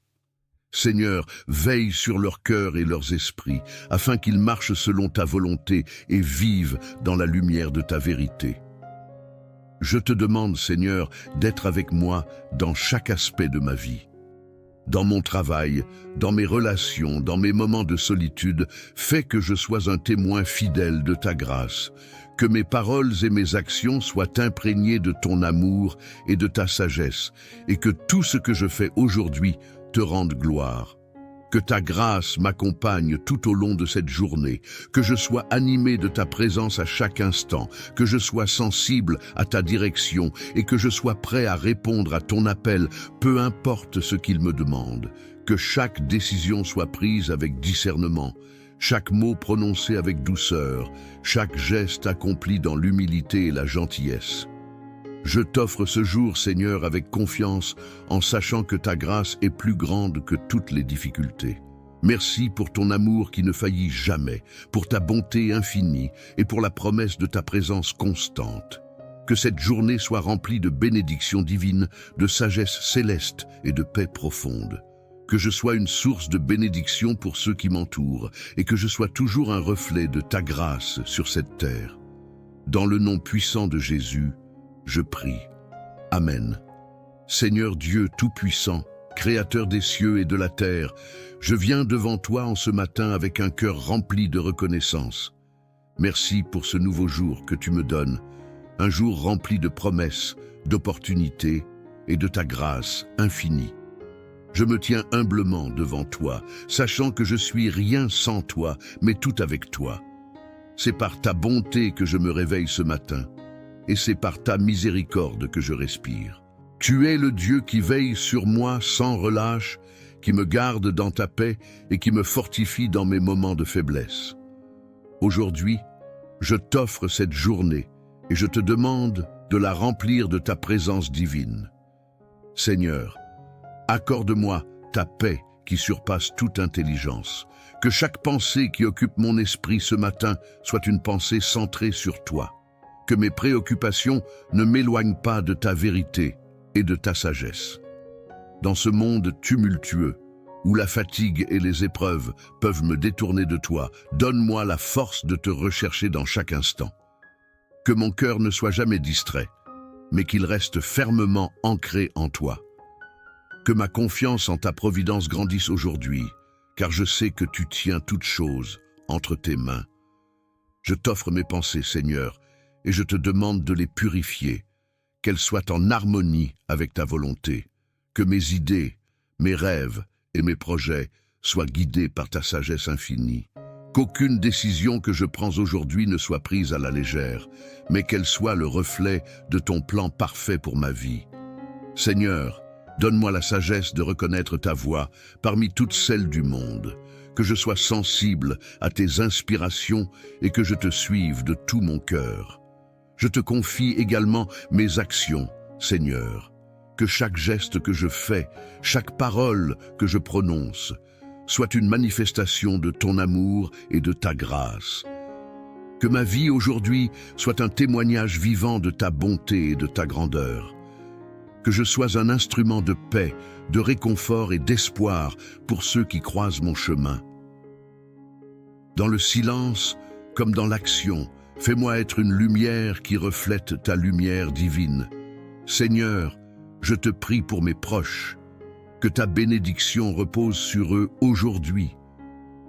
Speaker 1: Seigneur, veille sur leurs cœurs et leurs esprits, afin qu'ils marchent selon ta volonté et vivent dans la lumière de ta vérité. Je te demande, Seigneur, d'être avec moi dans chaque aspect de ma vie. Dans mon travail, dans mes relations, dans mes moments de solitude, fais que je sois un témoin fidèle de ta grâce, que mes paroles et mes actions soient imprégnées de ton amour et de ta sagesse, et que tout ce que je fais aujourd'hui te rende gloire. Que ta grâce m'accompagne tout au long de cette journée, que je sois animé de ta présence à chaque instant, que je sois sensible à ta direction et que je sois prêt à répondre à ton appel, peu importe ce qu'il me demande. Que chaque décision soit prise avec discernement, chaque mot prononcé avec douceur, chaque geste accompli dans l'humilité et la gentillesse. Je t'offre ce jour, Seigneur, avec confiance, en sachant que ta grâce est plus grande que toutes les difficultés. Merci pour ton amour qui ne faillit jamais, pour ta bonté infinie et pour la promesse de ta présence constante. Que cette journée soit remplie de bénédictions divines, de sagesse céleste et de paix profonde. Que je sois une source de bénédiction pour ceux qui m'entourent et que je sois toujours un reflet de ta grâce sur cette terre. Dans le nom puissant de Jésus, je prie. Amen. Seigneur Dieu Tout-Puissant, Créateur des cieux et de la terre, je viens devant toi en ce matin avec un cœur rempli de reconnaissance. Merci pour ce nouveau jour que tu me donnes, un jour rempli de promesses, d'opportunités et de ta grâce infinie. Je me tiens humblement devant toi, sachant que je suis rien sans toi, mais tout avec toi. C'est par ta bonté que je me réveille ce matin, et c'est par ta miséricorde que je respire. Tu es le Dieu qui veille sur moi sans relâche, qui me garde dans ta paix et qui me fortifie dans mes moments de faiblesse. Aujourd'hui, je t'offre cette journée et je te demande de la remplir de ta présence divine. Seigneur, accorde-moi ta paix qui surpasse toute intelligence. Que chaque pensée qui occupe mon esprit ce matin soit une pensée centrée sur toi. Que mes préoccupations ne m'éloignent pas de ta vérité et de ta sagesse. Dans ce monde tumultueux, où la fatigue et les épreuves peuvent me détourner de toi, donne-moi la force de te rechercher dans chaque instant. Que mon cœur ne soit jamais distrait, mais qu'il reste fermement ancré en toi. Que ma confiance en ta providence grandisse aujourd'hui, car je sais que tu tiens toutes choses entre tes mains. Je t'offre mes pensées, Seigneur, et je te demande de les purifier, qu'elles soient en harmonie avec ta volonté, que mes idées, mes rêves et mes projets soient guidés par ta sagesse infinie, qu'aucune décision que je prends aujourd'hui ne soit prise à la légère, mais qu'elle soit le reflet de ton plan parfait pour ma vie. Seigneur, donne-moi la sagesse de reconnaître ta voix parmi toutes celles du monde, que je sois sensible à tes inspirations et que je te suive de tout mon cœur. Je te confie également mes actions, Seigneur, que chaque geste que je fais, chaque parole que je prononce, soit une manifestation de ton amour et de ta grâce. Que ma vie aujourd'hui soit un témoignage vivant de ta bonté et de ta grandeur. Que je sois un instrument de paix, de réconfort et d'espoir pour ceux qui croisent mon chemin. Dans le silence comme dans l'action, fais-moi être une lumière qui reflète ta lumière divine. Seigneur, je te prie pour mes proches, que ta bénédiction repose sur eux aujourd'hui.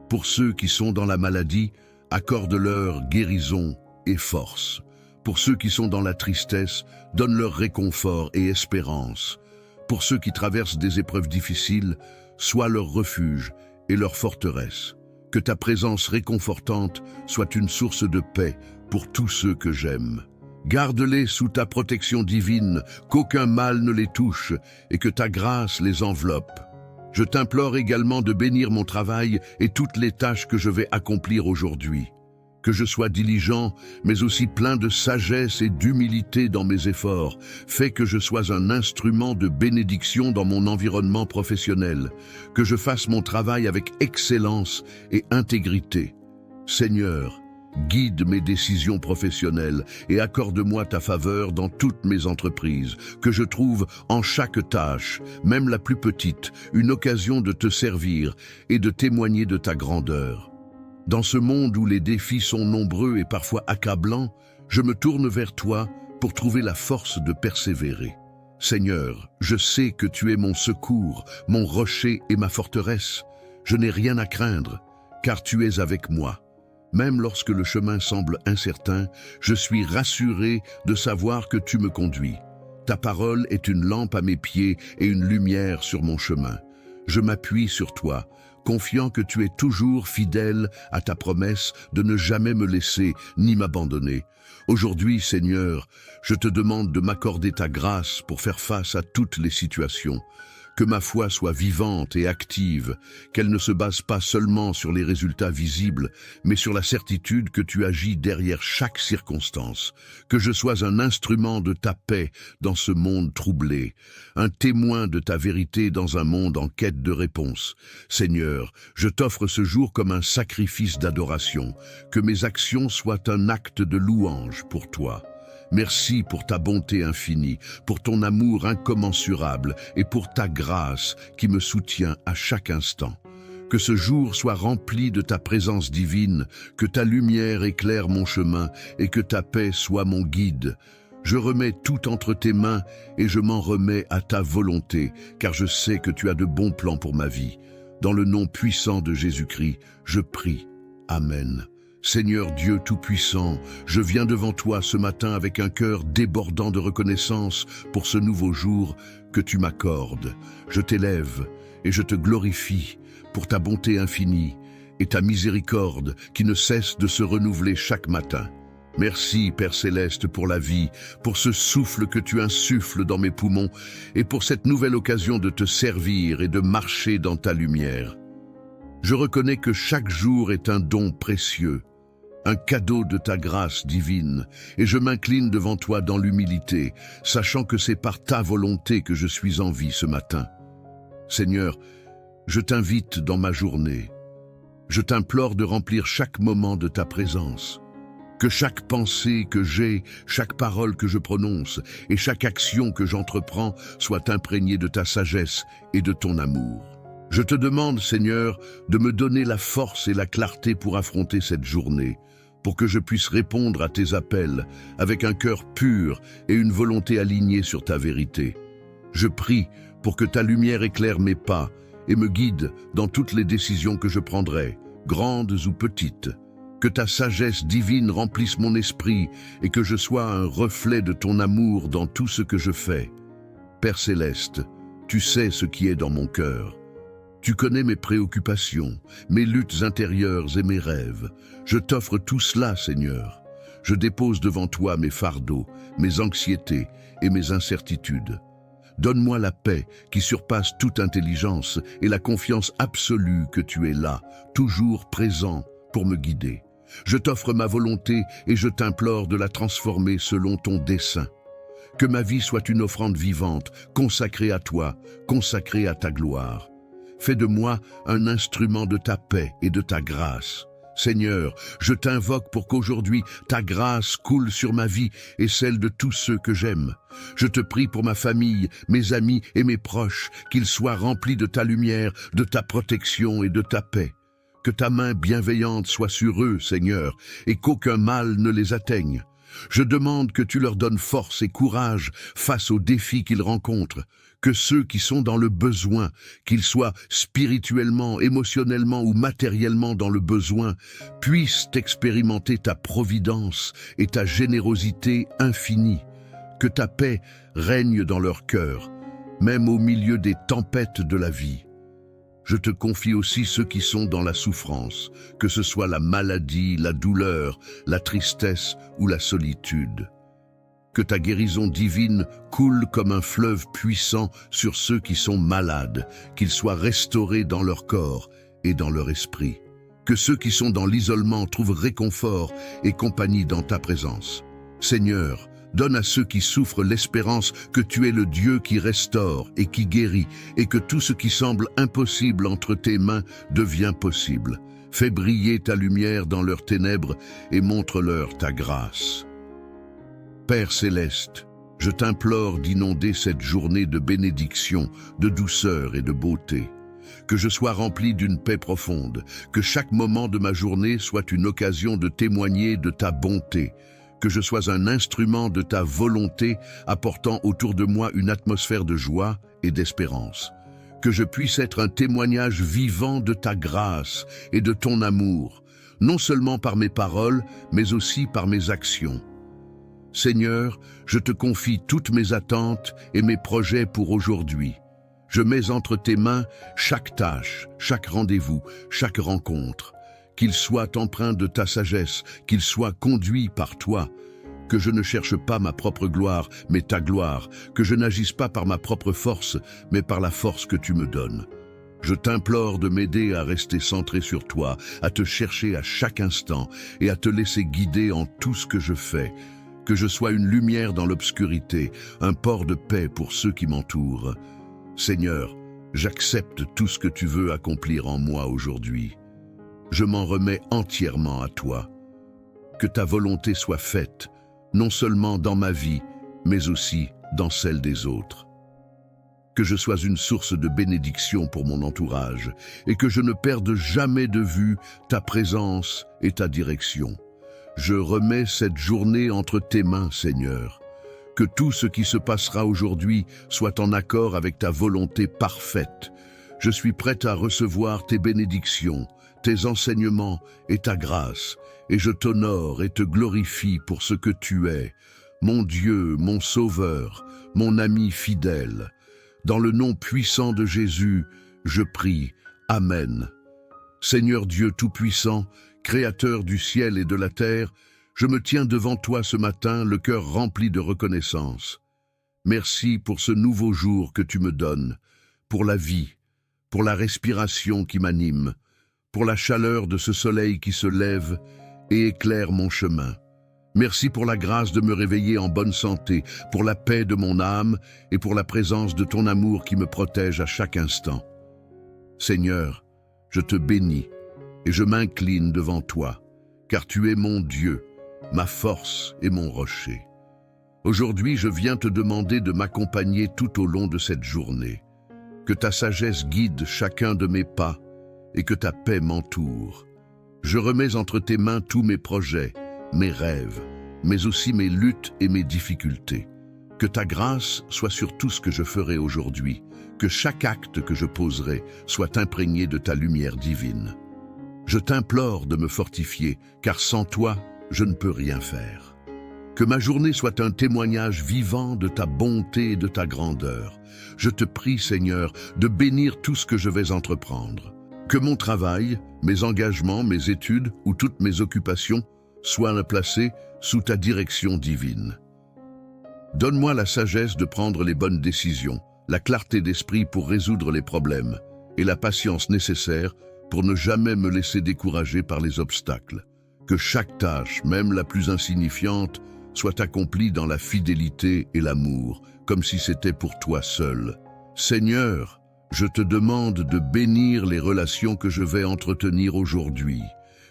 Speaker 1: Pour ceux qui sont dans la maladie, accorde-leur guérison et force. Pour ceux qui sont dans la tristesse, donne-leur réconfort et espérance. Pour ceux qui traversent des épreuves difficiles, sois leur refuge et leur forteresse. Que ta présence réconfortante soit une source de paix pour tous ceux que j'aime. Garde-les sous ta protection divine, qu'aucun mal ne les touche et que ta grâce les enveloppe. Je t'implore également de bénir mon travail et toutes les tâches que je vais accomplir aujourd'hui. Que je sois diligent, mais aussi plein de sagesse et d'humilité dans mes efforts. Fais que je sois un instrument de bénédiction dans mon environnement professionnel. Que je fasse mon travail avec excellence et intégrité. Seigneur, guide mes décisions professionnelles et accorde-moi ta faveur dans toutes mes entreprises. Que je trouve en chaque tâche, même la plus petite, une occasion de te servir et de témoigner de ta grandeur. Dans ce monde où les défis sont nombreux et parfois accablants, je me tourne vers toi pour trouver la force de persévérer. Seigneur, je sais que tu es mon secours, mon rocher et ma forteresse. Je n'ai rien à craindre, car tu es avec moi. Même lorsque le chemin semble incertain, je suis rassuré de savoir que tu me conduis. Ta parole est une lampe à mes pieds et une lumière sur mon chemin. Je m'appuie sur toi, confiant que tu es toujours fidèle à ta promesse de ne jamais me laisser ni m'abandonner. Aujourd'hui, Seigneur, je te demande de m'accorder ta grâce pour faire face à toutes les situations. Que ma foi soit vivante et active, qu'elle ne se base pas seulement sur les résultats visibles, mais sur la certitude que tu agis derrière chaque circonstance. Que je sois un instrument de ta paix dans ce monde troublé, un témoin de ta vérité dans un monde en quête de réponse. Seigneur, je t'offre ce jour comme un sacrifice d'adoration, que mes actions soient un acte de louange pour toi. Merci pour ta bonté infinie, pour ton amour incommensurable et pour ta grâce qui me soutient à chaque instant. Que ce jour soit rempli de ta présence divine, que ta lumière éclaire mon chemin et que ta paix soit mon guide. Je remets tout entre tes mains et je m'en remets à ta volonté, car je sais que tu as de bons plans pour ma vie. Dans le nom puissant de Jésus-Christ, je prie. Amen. Seigneur Dieu Tout-Puissant, je viens devant toi ce matin avec un cœur débordant de reconnaissance pour ce nouveau jour que tu m'accordes. Je t'élève et je te glorifie pour ta bonté infinie et ta miséricorde qui ne cesse de se renouveler chaque matin. Merci, Père Céleste, pour la vie, pour ce souffle que tu insuffles dans mes poumons et pour cette nouvelle occasion de te servir et de marcher dans ta lumière. Je reconnais que chaque jour est un don précieux, un cadeau de ta grâce divine, et je m'incline devant toi dans l'humilité, sachant que c'est par ta volonté que je suis en vie ce matin. Seigneur, je t'invite dans ma journée. Je t'implore de remplir chaque moment de ta présence. Que chaque pensée que j'ai, chaque parole que je prononce et chaque action que j'entreprends soit imprégnée de ta sagesse et de ton amour. Je te demande, Seigneur, de me donner la force et la clarté pour affronter cette journée, pour que je puisse répondre à tes appels avec un cœur pur et une volonté alignée sur ta vérité. Je prie pour que ta lumière éclaire mes pas et me guide dans toutes les décisions que je prendrai, grandes ou petites. Que ta sagesse divine remplisse mon esprit et que je sois un reflet de ton amour dans tout ce que je fais. Père Céleste, tu sais ce qui est dans mon cœur. Tu connais mes préoccupations, mes luttes intérieures et mes rêves. Je t'offre tout cela, Seigneur. Je dépose devant toi mes fardeaux, mes anxiétés et mes incertitudes. Donne-moi la paix qui surpasse toute intelligence et la confiance absolue que tu es là, toujours présent pour me guider. Je t'offre ma volonté et je t'implore de la transformer selon ton dessein. Que ma vie soit une offrande vivante, consacrée à toi, consacrée à ta gloire. Fais de moi un instrument de ta paix et de ta grâce. Seigneur, je t'invoque pour qu'aujourd'hui ta grâce coule sur ma vie et celle de tous ceux que j'aime. Je te prie pour ma famille, mes amis et mes proches, qu'ils soient remplis de ta lumière, de ta protection et de ta paix. Que ta main bienveillante soit sur eux, Seigneur, et qu'aucun mal ne les atteigne. Je demande que tu leur donnes force et courage face aux défis qu'ils rencontrent. Que ceux qui sont dans le besoin, qu'ils soient spirituellement, émotionnellement ou matériellement dans le besoin, puissent expérimenter ta providence et ta générosité infinie. Que ta paix règne dans leur cœur, même au milieu des tempêtes de la vie. Je te confie aussi ceux qui sont dans la souffrance, que ce soit la maladie, la douleur, la tristesse ou la solitude. Que ta guérison divine coule comme un fleuve puissant sur ceux qui sont malades, qu'ils soient restaurés dans leur corps et dans leur esprit. que ceux qui sont dans l'isolement trouvent réconfort et compagnie dans ta présence. Seigneur, donne à ceux qui souffrent l'espérance que tu es le Dieu qui restaure et qui guérit, et que tout ce qui semble impossible entre tes mains devient possible. Fais briller ta lumière dans leurs ténèbres et montre-leur ta grâce. Père céleste, je t'implore d'inonder cette journée de bénédiction, de douceur et de beauté. Que je sois rempli d'une paix profonde, que chaque moment de ma journée soit une occasion de témoigner de ta bonté, que je sois un instrument de ta volonté apportant autour de moi une atmosphère de joie et d'espérance, que je puisse être un témoignage vivant de ta grâce et de ton amour, non seulement par mes paroles, mais aussi par mes actions. Seigneur, je te confie toutes mes attentes et mes projets pour aujourd'hui. Je mets entre tes mains chaque tâche, chaque rendez-vous, chaque rencontre. Qu'il soit empreint de ta sagesse, qu'il soit conduit par toi, que je ne cherche pas ma propre gloire, mais ta gloire, que je n'agisse pas par ma propre force, mais par la force que tu me donnes. Je t'implore de m'aider à rester centré sur toi, à te chercher à chaque instant et à te laisser guider en tout ce que je fais, que je sois une lumière dans l'obscurité, un port de paix pour ceux qui m'entourent. Seigneur, j'accepte tout ce que tu veux accomplir en moi aujourd'hui. Je m'en remets entièrement à toi. Que ta volonté soit faite, non seulement dans ma vie, mais aussi dans celle des autres. Que je sois une source de bénédiction pour mon entourage et que je ne perde jamais de vue ta présence et ta direction. Je remets cette journée entre tes mains, Seigneur. Que tout ce qui se passera aujourd'hui soit en accord avec ta volonté parfaite. Je suis prête à recevoir tes bénédictions, tes enseignements et ta grâce, et je t'honore et te glorifie pour ce que tu es, mon Dieu, mon Sauveur, mon ami fidèle. Dans le nom puissant de Jésus, je prie. Amen. Seigneur Dieu Tout-Puissant, Créateur du ciel et de la terre, je me tiens devant toi ce matin, le cœur rempli de reconnaissance. Merci pour ce nouveau jour que tu me donnes, pour la vie, pour la respiration qui m'anime, pour la chaleur de ce soleil qui se lève et éclaire mon chemin. Merci pour la grâce de me réveiller en bonne santé, pour la paix de mon âme et pour la présence de ton amour qui me protège à chaque instant. Seigneur, je te bénis et je m'incline devant toi, car tu es mon Dieu, ma force et mon rocher. Aujourd'hui, je viens te demander de m'accompagner tout au long de cette journée. Que ta sagesse guide chacun de mes pas et que ta paix m'entoure. Je remets entre tes mains tous mes projets, mes rêves, mais aussi mes luttes et mes difficultés. Que ta grâce soit sur tout ce que je ferai aujourd'hui, que chaque acte que je poserai soit imprégné de ta lumière divine. Je t'implore de me fortifier, car sans toi, je ne peux rien faire. Que ma journée soit un témoignage vivant de ta bonté et de ta grandeur. Je te prie, Seigneur, de bénir tout ce que je vais entreprendre. Que mon travail, mes engagements, mes études ou toutes mes occupations soient placés sous ta direction divine. Donne-moi la sagesse de prendre les bonnes décisions, la clarté d'esprit pour résoudre les problèmes et la patience nécessaire pour ne jamais me laisser décourager par les obstacles. Que chaque tâche, même la plus insignifiante, soit accomplie dans la fidélité et l'amour, comme si c'était pour toi seul. Seigneur, je te demande de bénir les relations que je vais entretenir aujourd'hui.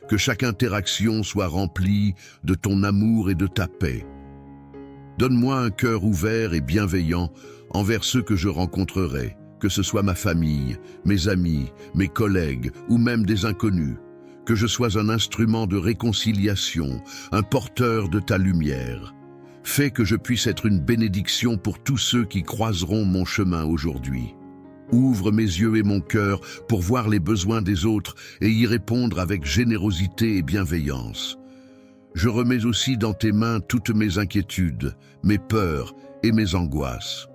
Speaker 1: Que chaque interaction soit remplie de ton amour et de ta paix. Donne-moi un cœur ouvert et bienveillant envers ceux que je rencontrerai, que ce soit ma famille, mes amis, mes collègues ou même des inconnus. Que je sois un instrument de réconciliation, un porteur de ta lumière. Fais que je puisse être une bénédiction pour tous ceux qui croiseront mon chemin aujourd'hui. Ouvre mes yeux et mon cœur pour voir les besoins des autres et y répondre avec générosité et bienveillance. Je remets aussi dans tes mains toutes mes inquiétudes, mes peurs et mes angoisses.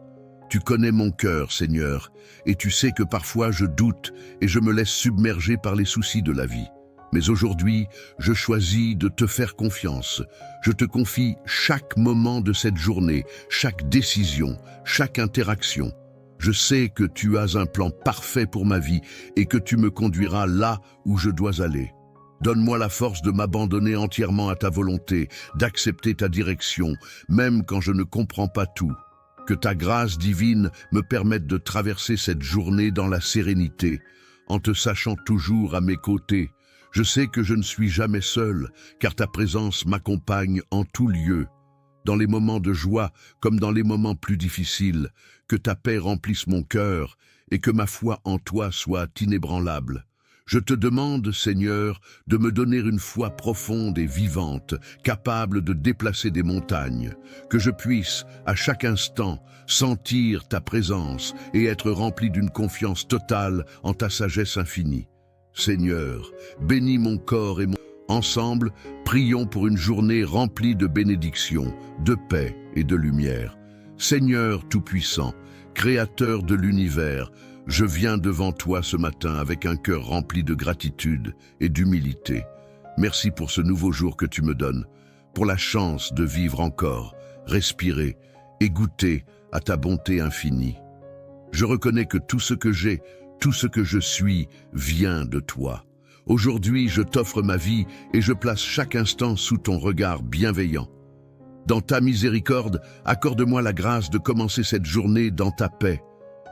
Speaker 1: Tu connais mon cœur, Seigneur, et tu sais que parfois je doute et je me laisse submerger par les soucis de la vie. Mais aujourd'hui, je choisis de te faire confiance. Je te confie chaque moment de cette journée, chaque décision, chaque interaction. Je sais que tu as un plan parfait pour ma vie et que tu me conduiras là où je dois aller. Donne-moi la force de m'abandonner entièrement à ta volonté, d'accepter ta direction, même quand je ne comprends pas tout. Que ta grâce divine me permette de traverser cette journée dans la sérénité, en te sachant toujours à mes côtés. Je sais que je ne suis jamais seul, car ta présence m'accompagne en tout lieu. Dans les moments de joie comme dans les moments plus difficiles, que ta paix remplisse mon cœur et que ma foi en toi soit inébranlable. Je te demande, Seigneur, de me donner une foi profonde et vivante, capable de déplacer des montagnes, que je puisse, à chaque instant, sentir ta présence et être rempli d'une confiance totale en ta sagesse infinie. Seigneur, bénis mon corps et mon... Ensemble, prions pour une journée remplie de bénédictions, de paix et de lumière. Seigneur Tout-Puissant, Créateur de l'univers, je viens devant toi ce matin avec un cœur rempli de gratitude et d'humilité. Merci pour ce nouveau jour que tu me donnes, pour la chance de vivre encore, respirer et goûter à ta bonté infinie. Je reconnais que tout ce que j'ai, tout ce que je suis, vient de toi. Aujourd'hui, je t'offre ma vie et je place chaque instant sous ton regard bienveillant. Dans ta miséricorde, accorde-moi la grâce de commencer cette journée dans ta paix.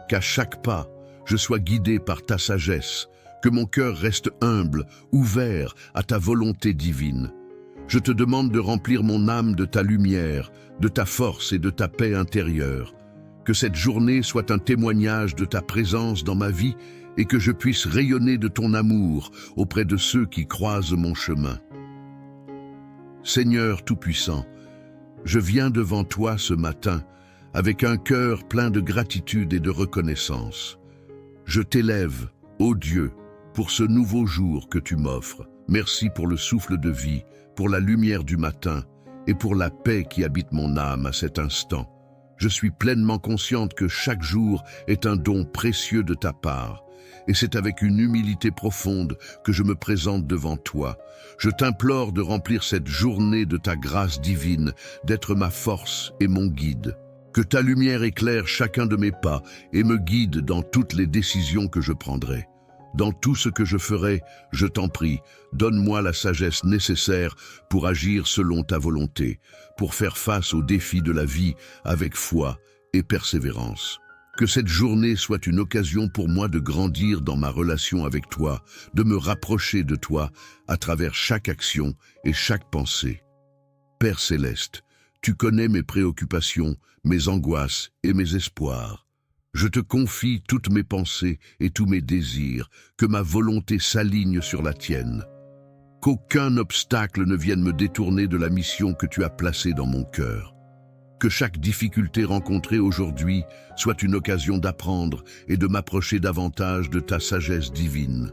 Speaker 1: Qu'à chaque pas, je sois guidé par ta sagesse, que mon cœur reste humble, ouvert à ta volonté divine. Je te demande de remplir mon âme de ta lumière, de ta force et de ta paix intérieure. Que cette journée soit un témoignage de ta présence dans ma vie et que je puisse rayonner de ton amour auprès de ceux qui croisent mon chemin. Seigneur Tout-Puissant, je viens devant toi ce matin avec un cœur plein de gratitude et de reconnaissance. Je t'élève, ô Dieu, pour ce nouveau jour que tu m'offres. Merci pour le souffle de vie, pour la lumière du matin et pour la paix qui habite mon âme à cet instant. Je suis pleinement consciente que chaque jour est un don précieux de ta part. Et c'est avec une humilité profonde que je me présente devant toi. Je t'implore de remplir cette journée de ta grâce divine, d'être ma force et mon guide. Que ta lumière éclaire chacun de mes pas et me guide dans toutes les décisions que je prendrai. Dans tout ce que je ferai, je t'en prie, donne-moi la sagesse nécessaire pour agir selon ta volonté, pour faire face aux défis de la vie avec foi et persévérance. Que cette journée soit une occasion pour moi de grandir dans ma relation avec toi, de me rapprocher de toi à travers chaque action et chaque pensée. Père céleste, tu connais mes préoccupations, mes angoisses et mes espoirs. Je te confie toutes mes pensées et tous mes désirs, que ma volonté s'aligne sur la tienne. Qu'aucun obstacle ne vienne me détourner de la mission que tu as placée dans mon cœur. Que chaque difficulté rencontrée aujourd'hui soit une occasion d'apprendre et de m'approcher davantage de ta sagesse divine.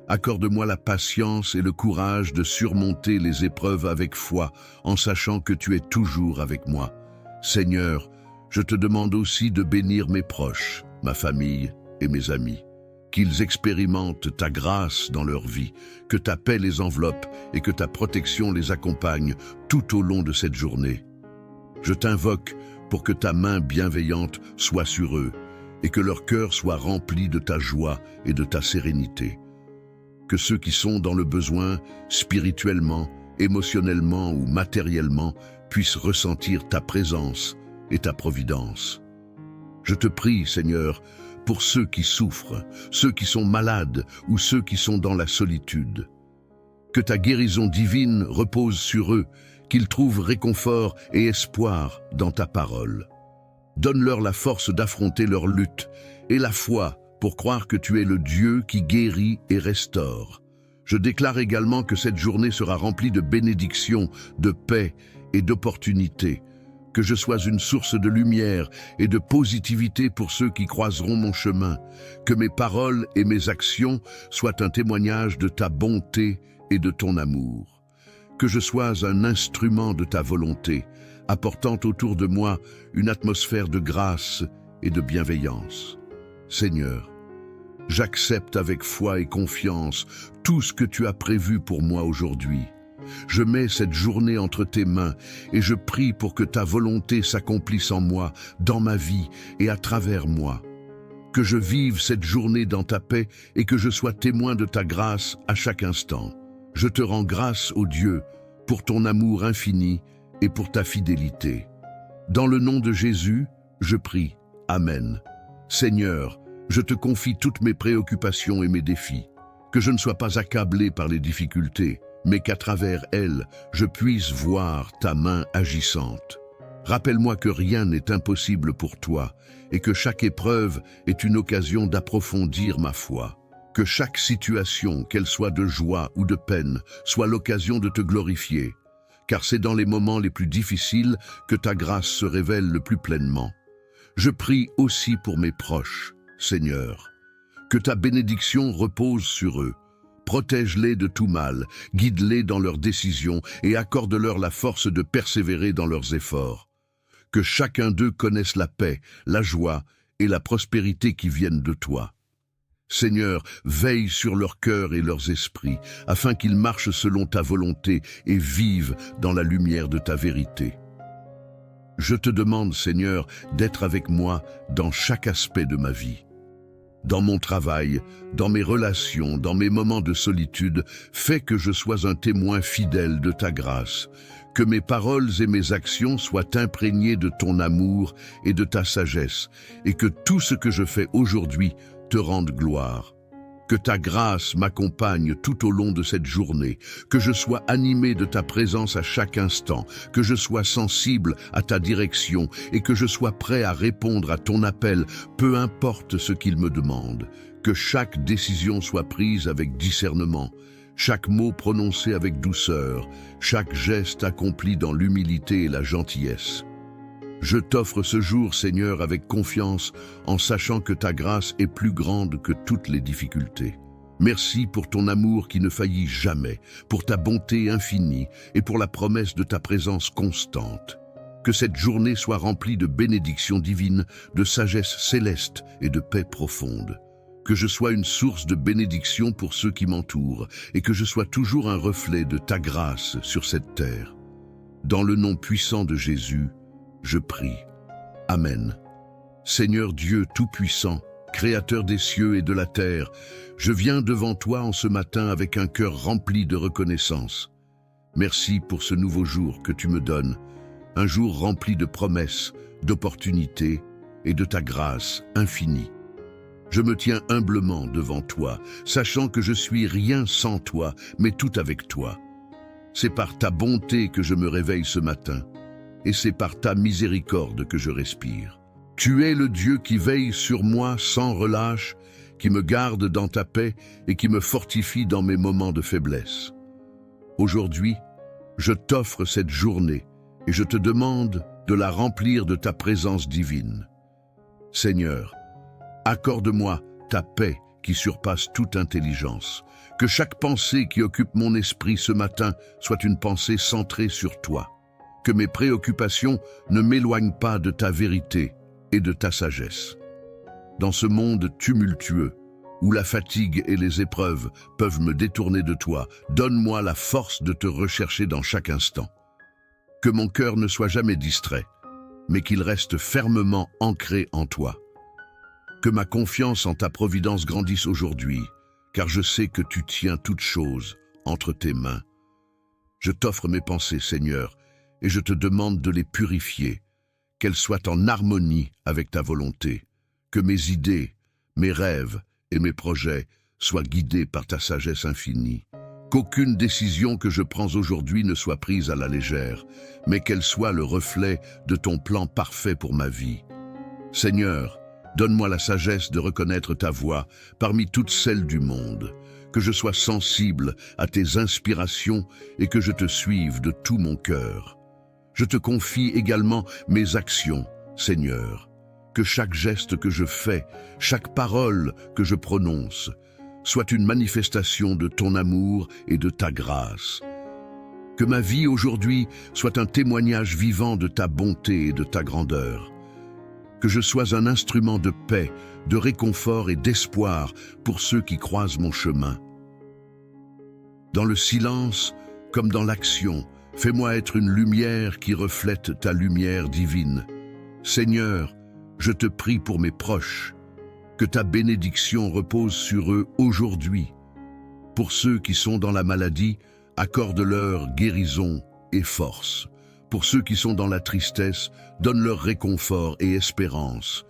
Speaker 1: Accorde-moi la patience et le courage de surmonter les épreuves avec foi, en sachant que tu es toujours avec moi. Seigneur, je te demande aussi de bénir mes proches, ma famille et mes amis. Qu'ils expérimentent ta grâce dans leur vie, que ta paix les enveloppe et que ta protection les accompagne tout au long de cette journée. Je t'invoque pour que ta main bienveillante soit sur eux et que leur cœur soit rempli de ta joie et de ta sérénité. Que ceux qui sont dans le besoin, spirituellement, émotionnellement ou matériellement, puissent ressentir ta présence et ta providence. Je te prie, Seigneur, pour ceux qui souffrent, ceux qui sont malades ou ceux qui sont dans la solitude. Que ta guérison divine repose sur eux, qu'ils trouvent réconfort et espoir dans ta parole. Donne-leur la force d'affronter leur lutte et la foi pour croire que tu es le Dieu qui guérit et restaure. Je déclare également que cette journée sera remplie de bénédictions, de paix et d'opportunités, que je sois une source de lumière et de positivité pour ceux qui croiseront mon chemin, que mes paroles et mes actions soient un témoignage de ta bonté et de ton amour. Que je sois un instrument de ta volonté, apportant autour de moi une atmosphère de grâce et de bienveillance. Seigneur, j'accepte avec foi et confiance tout ce que tu as prévu pour moi aujourd'hui. Je mets cette journée entre tes mains et je prie pour que ta volonté s'accomplisse en moi, dans ma vie et à travers moi. Que je vive cette journée dans ta paix et que je sois témoin de ta grâce à chaque instant. Je te rends grâce, ô Dieu, pour ton amour infini et pour ta fidélité. Dans le nom de Jésus, je prie. Amen. Seigneur, je te confie toutes mes préoccupations et mes défis. Que je ne sois pas accablé par les difficultés, mais qu'à travers elles, je puisse voir ta main agissante. Rappelle-moi que rien n'est impossible pour toi et que chaque épreuve est une occasion d'approfondir ma foi. Que chaque situation, qu'elle soit de joie ou de peine, soit l'occasion de te glorifier, car c'est dans les moments les plus difficiles que ta grâce se révèle le plus pleinement. Je prie aussi pour mes proches, Seigneur. Que ta bénédiction repose sur eux. Protège-les de tout mal, guide-les dans leurs décisions et accorde-leur la force de persévérer dans leurs efforts. Que chacun d'eux connaisse la paix, la joie et la prospérité qui viennent de toi. Seigneur, veille sur leur cœur et leurs esprits, afin qu'ils marchent selon ta volonté et vivent dans la lumière de ta vérité. Je te demande, Seigneur, d'être avec moi dans chaque aspect de ma vie. Dans mon travail, dans mes relations, dans mes moments de solitude, fais que je sois un témoin fidèle de ta grâce, que mes paroles et mes actions soient imprégnées de ton amour et de ta sagesse, et que tout ce que je fais aujourd'hui te rende gloire. Que ta grâce m'accompagne tout au long de cette journée, que je sois animé de ta présence à chaque instant, que je sois sensible à ta direction et que je sois prêt à répondre à ton appel, peu importe ce qu'il me demande. Que chaque décision soit prise avec discernement, chaque mot prononcé avec douceur, chaque geste accompli dans l'humilité et la gentillesse. Je t'offre ce jour, Seigneur, avec confiance, en sachant que ta grâce est plus grande que toutes les difficultés. Merci pour ton amour qui ne faillit jamais, pour ta bonté infinie et pour la promesse de ta présence constante. Que cette journée soit remplie de bénédictions divines, de sagesse céleste et de paix profonde. Que je sois une source de bénédiction pour ceux qui m'entourent et que je sois toujours un reflet de ta grâce sur cette terre. Dans le nom puissant de Jésus, je prie. Amen. Seigneur Dieu Tout-Puissant, Créateur des cieux et de la terre, je viens devant toi en ce matin avec un cœur rempli de reconnaissance. Merci pour ce nouveau jour que tu me donnes, un jour rempli de promesses, d'opportunités et de ta grâce infinie. Je me tiens humblement devant toi, sachant que je suis rien sans toi, mais tout avec toi. C'est par ta bonté que je me réveille ce matin, et c'est par ta miséricorde que je respire. Tu es le Dieu qui veille sur moi sans relâche, qui me garde dans ta paix et qui me fortifie dans mes moments de faiblesse. Aujourd'hui, je t'offre cette journée et je te demande de la remplir de ta présence divine. Seigneur, accorde-moi ta paix qui surpasse toute intelligence. Que chaque pensée qui occupe mon esprit ce matin soit une pensée centrée sur toi. Que mes préoccupations ne m'éloignent pas de ta vérité et de ta sagesse. Dans ce monde tumultueux, où la fatigue et les épreuves peuvent me détourner de toi, donne-moi la force de te rechercher dans chaque instant. Que mon cœur ne soit jamais distrait, mais qu'il reste fermement ancré en toi. Que ma confiance en ta providence grandisse aujourd'hui, car je sais que tu tiens toutes choses entre tes mains. Je t'offre mes pensées, Seigneur, et je te demande de les purifier, qu'elles soient en harmonie avec ta volonté, que mes idées, mes rêves et mes projets soient guidés par ta sagesse infinie, qu'aucune décision que je prends aujourd'hui ne soit prise à la légère, mais qu'elle soit le reflet de ton plan parfait pour ma vie. Seigneur, donne-moi la sagesse de reconnaître ta voix parmi toutes celles du monde, que je sois sensible à tes inspirations et que je te suive de tout mon cœur. Je te confie également mes actions, Seigneur, que chaque geste que je fais, chaque parole que je prononce, soit une manifestation de ton amour et de ta grâce. Que ma vie aujourd'hui soit un témoignage vivant de ta bonté et de ta grandeur. Que je sois un instrument de paix, de réconfort et d'espoir pour ceux qui croisent mon chemin. Dans le silence comme dans l'action, fais-moi être une lumière qui reflète ta lumière divine. Seigneur, je te prie pour mes proches, que ta bénédiction repose sur eux aujourd'hui. Pour ceux qui sont dans la maladie, accorde-leur guérison et force. Pour ceux qui sont dans la tristesse, donne-leur réconfort et espérance.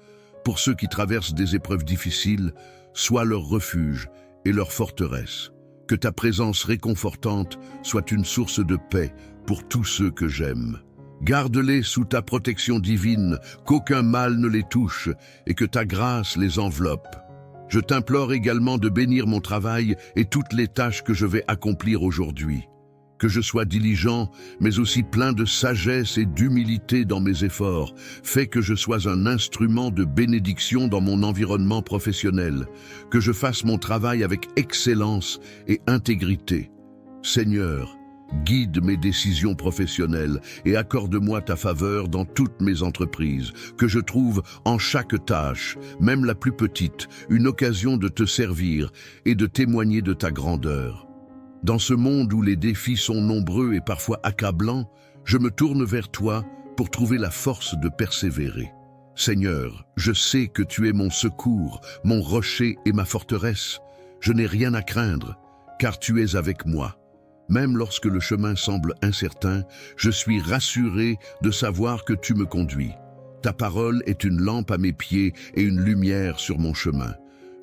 Speaker 1: Pour ceux qui traversent des épreuves difficiles, sois leur refuge et leur forteresse. Que ta présence réconfortante soit une source de paix pour tous ceux que j'aime. Garde-les sous ta protection divine, qu'aucun mal ne les touche et que ta grâce les enveloppe. Je t'implore également de bénir mon travail et toutes les tâches que je vais accomplir aujourd'hui. Que je sois diligent, mais aussi plein de sagesse et d'humilité dans mes efforts. Fais que je sois un instrument de bénédiction dans mon environnement professionnel. Que je fasse mon travail avec excellence et intégrité. Seigneur, guide mes décisions professionnelles et accorde-moi ta faveur dans toutes mes entreprises, que je trouve en chaque tâche, même la plus petite, une occasion de te servir et de témoigner de ta grandeur. Dans ce monde où les défis sont nombreux et parfois accablants, je me tourne vers toi pour trouver la force de persévérer. Seigneur, je sais que tu es mon secours, mon rocher et ma forteresse. Je n'ai rien à craindre, car tu es avec moi. Même lorsque le chemin semble incertain, je suis rassuré de savoir que tu me conduis. Ta parole est une lampe à mes pieds et une lumière sur mon chemin.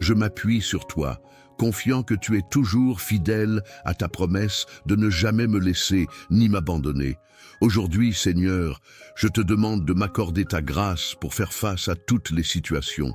Speaker 1: Je m'appuie sur toi, confiant que tu es toujours fidèle à ta promesse de ne jamais me laisser ni m'abandonner. Aujourd'hui, Seigneur, je te demande de m'accorder ta grâce pour faire face à toutes les situations.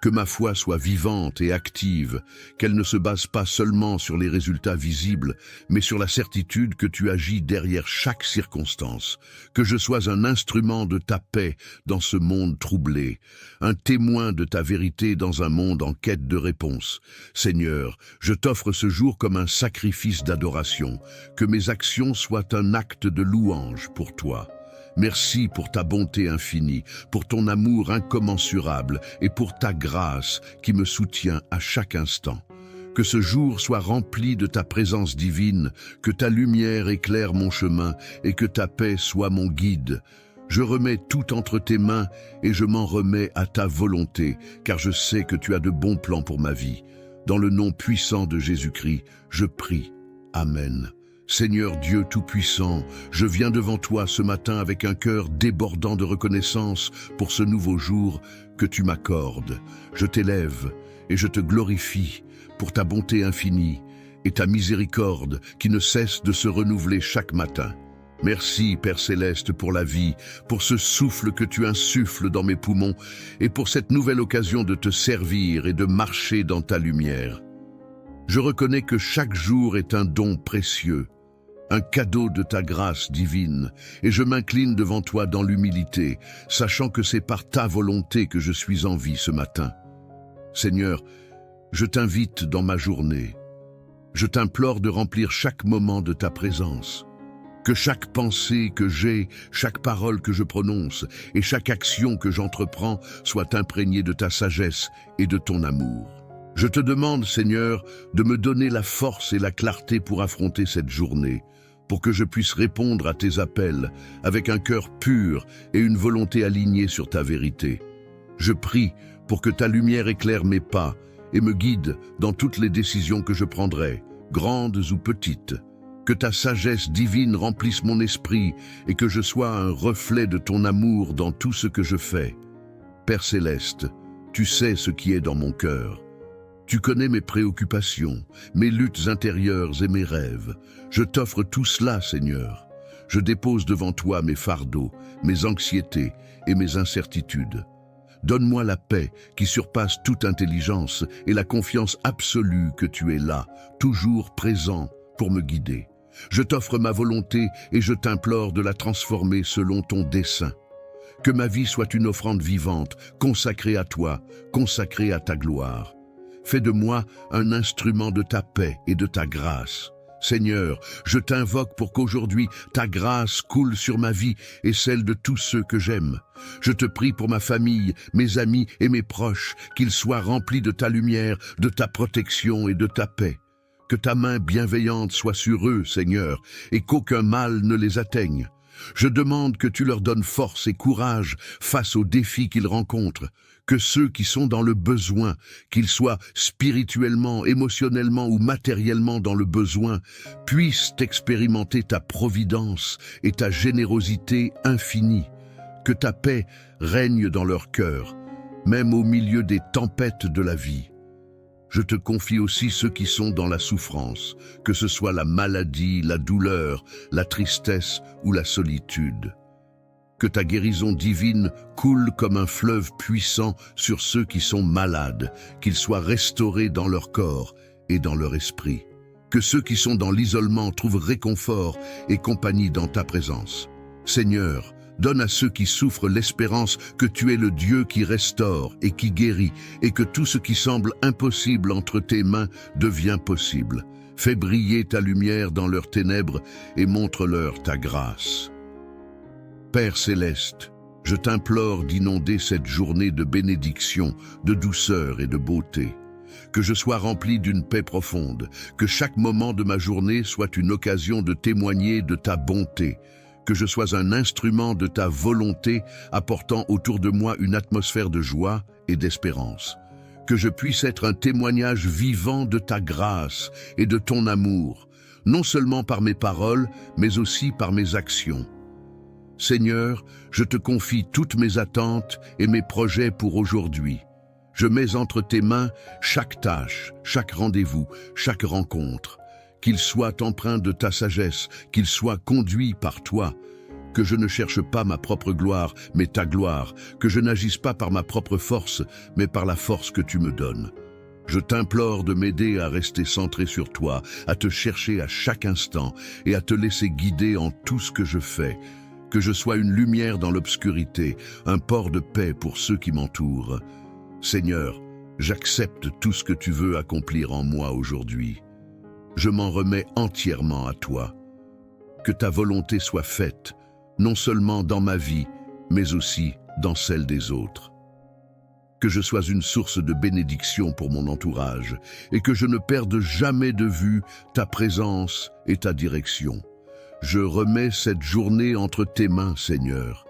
Speaker 1: Que ma foi soit vivante et active, qu'elle ne se base pas seulement sur les résultats visibles, mais sur la certitude que tu agis derrière chaque circonstance. Que je sois un instrument de ta paix dans ce monde troublé, un témoin de ta vérité dans un monde en quête de réponse. Seigneur, je t'offre ce jour comme un sacrifice d'adoration, que mes actions soient un acte de louange pour toi. Merci pour ta bonté infinie, pour ton amour incommensurable et pour ta grâce qui me soutient à chaque instant. Que ce jour soit rempli de ta présence divine, que ta lumière éclaire mon chemin et que ta paix soit mon guide. Je remets tout entre tes mains et je m'en remets à ta volonté, car je sais que tu as de bons plans pour ma vie. Dans le nom puissant de Jésus-Christ, je prie. Amen. Seigneur Dieu Tout-Puissant, je viens devant toi ce matin avec un cœur débordant de reconnaissance pour ce nouveau jour que tu m'accordes. Je t'élève et je te glorifie pour ta bonté infinie et ta miséricorde qui ne cesse de se renouveler chaque matin. Merci, Père Céleste, pour la vie, pour ce souffle que tu insuffles dans mes poumons et pour cette nouvelle occasion de te servir et de marcher dans ta lumière. Je reconnais que chaque jour est un don précieux, un cadeau de ta grâce divine, et je m'incline devant toi dans l'humilité, sachant que c'est par ta volonté que je suis en vie ce matin. Seigneur, je t'invite dans ma journée. Je t'implore de remplir chaque moment de ta présence. Que chaque pensée que j'ai, chaque parole que je prononce et chaque action que j'entreprends soit imprégnée de ta sagesse et de ton amour. Je te demande, Seigneur, de me donner la force et la clarté pour affronter cette journée, pour que je puisse répondre à tes appels avec un cœur pur et une volonté alignée sur ta vérité. Je prie pour que ta lumière éclaire mes pas et me guide dans toutes les décisions que je prendrai, grandes ou petites. Que ta sagesse divine remplisse mon esprit et que je sois un reflet de ton amour dans tout ce que je fais. Père Céleste, tu sais ce qui est dans mon cœur. Tu connais mes préoccupations, mes luttes intérieures et mes rêves. Je t'offre tout cela, Seigneur. Je dépose devant toi mes fardeaux, mes anxiétés et mes incertitudes. Donne-moi la paix qui surpasse toute intelligence et la confiance absolue que tu es là, toujours présent pour me guider. Je t'offre ma volonté et je t'implore de la transformer selon ton dessein. Que ma vie soit une offrande vivante, consacrée à toi, consacrée à ta gloire. Fais de moi un instrument de ta paix et de ta grâce. Seigneur, je t'invoque pour qu'aujourd'hui ta grâce coule sur ma vie et celle de tous ceux que j'aime. Je te prie pour ma famille, mes amis et mes proches, qu'ils soient remplis de ta lumière, de ta protection et de ta paix. Que ta main bienveillante soit sur eux, Seigneur, et qu'aucun mal ne les atteigne. Je demande que tu leur donnes force et courage face aux défis qu'ils rencontrent, que ceux qui sont dans le besoin, qu'ils soient spirituellement, émotionnellement ou matériellement dans le besoin, puissent expérimenter ta providence et ta générosité infinie. Que ta paix règne dans leur cœur, même au milieu des tempêtes de la vie. Je te confie aussi ceux qui sont dans la souffrance, que ce soit la maladie, la douleur, la tristesse ou la solitude. Que ta guérison divine coule comme un fleuve puissant sur ceux qui sont malades, qu'ils soient restaurés dans leur corps et dans leur esprit. Que ceux qui sont dans l'isolement trouvent réconfort et compagnie dans ta présence. Seigneur, donne à ceux qui souffrent l'espérance que tu es le Dieu qui restaure et qui guérit, et que tout ce qui semble impossible entre tes mains devient possible. Fais briller ta lumière dans leurs ténèbres et montre-leur ta grâce. Père céleste, je t'implore d'inonder cette journée de bénédiction, de douceur et de beauté. Que je sois rempli d'une paix profonde, que chaque moment de ma journée soit une occasion de témoigner de ta bonté, que je sois un instrument de ta volonté apportant autour de moi une atmosphère de joie et d'espérance. Que je puisse être un témoignage vivant de ta grâce et de ton amour, non seulement par mes paroles, mais aussi par mes actions. Seigneur, je te confie toutes mes attentes et mes projets pour aujourd'hui. Je mets entre tes mains chaque tâche, chaque rendez-vous, chaque rencontre. Qu'il soit empreint de ta sagesse, qu'il soit conduit par toi, que je ne cherche pas ma propre gloire, mais ta gloire, que je n'agisse pas par ma propre force, mais par la force que tu me donnes. Je t'implore de m'aider à rester centré sur toi, à te chercher à chaque instant et à te laisser guider en tout ce que je fais, que je sois une lumière dans l'obscurité, un port de paix pour ceux qui m'entourent. Seigneur, j'accepte tout ce que tu veux accomplir en moi aujourd'hui. Je m'en remets entièrement à toi. Que ta volonté soit faite, non seulement dans ma vie, mais aussi dans celle des autres. Que je sois une source de bénédiction pour mon entourage et que je ne perde jamais de vue ta présence et ta direction. Je remets cette journée entre tes mains, Seigneur.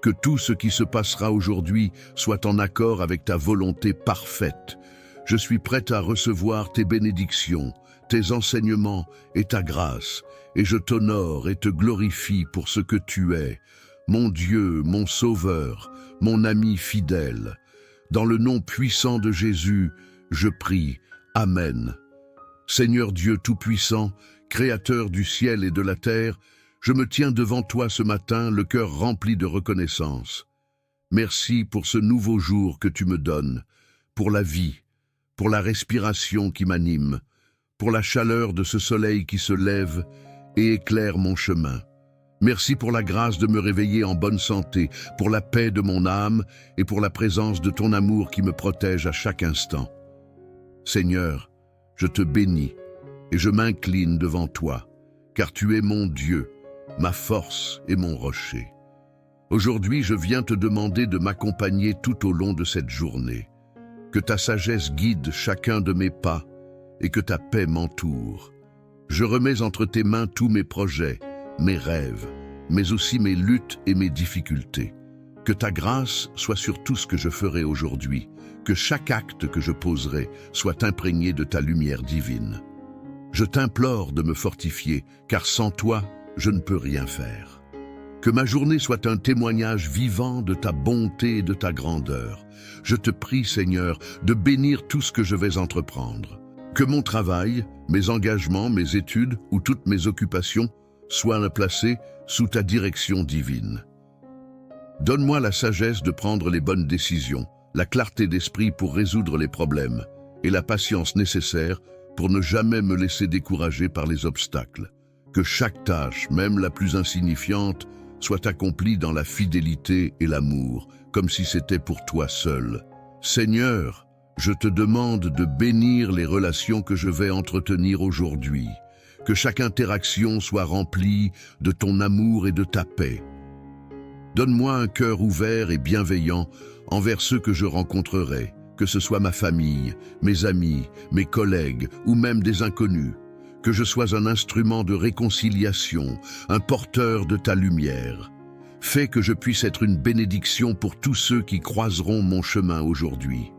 Speaker 1: Que tout ce qui se passera aujourd'hui soit en accord avec ta volonté parfaite. Je suis prête à recevoir tes bénédictions, tes enseignements et ta grâce, et je t'honore et te glorifie pour ce que tu es, mon Dieu, mon Sauveur, mon ami fidèle. Dans le nom puissant de Jésus, je prie. Amen. Seigneur Dieu Tout-Puissant, Créateur du ciel et de la terre, je me tiens devant toi ce matin, le cœur rempli de reconnaissance. Merci pour ce nouveau jour que tu me donnes, pour la vie, pour la respiration qui m'anime, pour la chaleur de ce soleil qui se lève et éclaire mon chemin. Merci pour la grâce de me réveiller en bonne santé, pour la paix de mon âme et pour la présence de ton amour qui me protège à chaque instant. Seigneur, je te bénis et je m'incline devant toi, car tu es mon Dieu, ma force et mon rocher. Aujourd'hui, je viens te demander de m'accompagner tout au long de cette journée. Que ta sagesse guide chacun de mes pas et que ta paix m'entoure. Je remets entre tes mains tous mes projets, mes rêves, mais aussi mes luttes et mes difficultés. Que ta grâce soit sur tout ce que je ferai aujourd'hui, que chaque acte que je poserai soit imprégné de ta lumière divine. Je t'implore de me fortifier, car sans toi, je ne peux rien faire. Que ma journée soit un témoignage vivant de ta bonté et de ta grandeur. Je te prie, Seigneur, de bénir tout ce que je vais entreprendre. Que mon travail, mes engagements, mes études ou toutes mes occupations soient placés sous ta direction divine. Donne-moi la sagesse de prendre les bonnes décisions, la clarté d'esprit pour résoudre les problèmes et la patience nécessaire pour ne jamais me laisser décourager par les obstacles. Que chaque tâche, même la plus insignifiante, soit accomplie dans la fidélité et l'amour, comme si c'était pour toi seul. Seigneur, je te demande de bénir les relations que je vais entretenir aujourd'hui. Que chaque interaction soit remplie de ton amour et de ta paix. Donne-moi un cœur ouvert et bienveillant envers ceux que je rencontrerai, que ce soit ma famille, mes amis, mes collègues ou même des inconnus. Que je sois un instrument de réconciliation, un porteur de ta lumière. Fais que je puisse être une bénédiction pour tous ceux qui croiseront mon chemin aujourd'hui.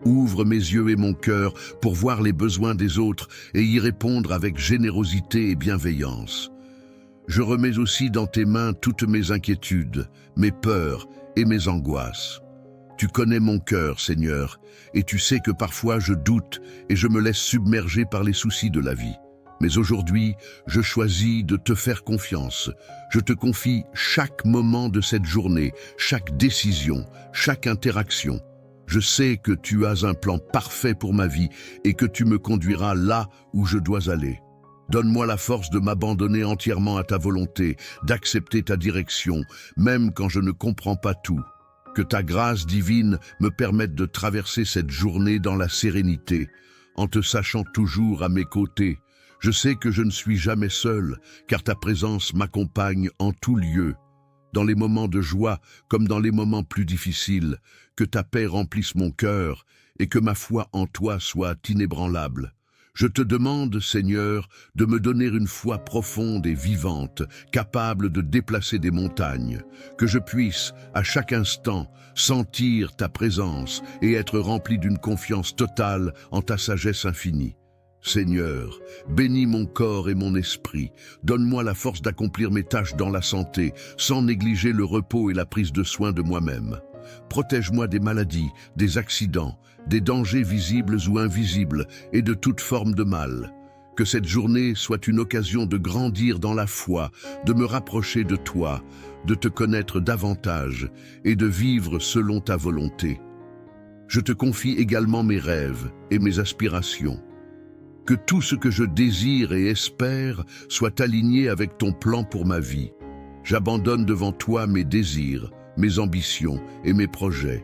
Speaker 1: Ouvre mes yeux et mon cœur pour voir les besoins des autres et y répondre avec générosité et bienveillance. Je remets aussi dans tes mains toutes mes inquiétudes, mes peurs et mes angoisses. Tu connais mon cœur, Seigneur, et tu sais que parfois je doute et je me laisse submerger par les soucis de la vie. Mais aujourd'hui, je choisis de te faire confiance. Je te confie chaque moment de cette journée, chaque décision, chaque interaction. Je sais que tu as un plan parfait pour ma vie et que tu me conduiras là où je dois aller. Donne-moi la force de m'abandonner entièrement à ta volonté, d'accepter ta direction, même quand je ne comprends pas tout. Que ta grâce divine me permette de traverser cette journée dans la sérénité, en te sachant toujours à mes côtés. Je sais que je ne suis jamais seul, car ta présence m'accompagne en tout lieu. Dans les moments de joie comme dans les moments plus difficiles, que ta paix remplisse mon cœur et que ma foi en toi soit inébranlable. Je te demande, Seigneur, de me donner une foi profonde et vivante, capable de déplacer des montagnes, que je puisse, à chaque instant, sentir ta présence et être rempli d'une confiance totale en ta sagesse infinie. Seigneur, bénis mon corps et mon esprit, donne-moi la force d'accomplir mes tâches dans la santé, sans négliger le repos et la prise de soin de moi-même. Protège-moi des maladies, des accidents, des dangers visibles ou invisibles et de toute forme de mal. Que cette journée soit une occasion de grandir dans la foi, de me rapprocher de toi, de te connaître davantage et de vivre selon ta volonté. Je te confie également mes rêves et mes aspirations. Que tout ce que je désire et espère soit aligné avec ton plan pour ma vie. J'abandonne devant toi mes désirs, mes ambitions et mes projets.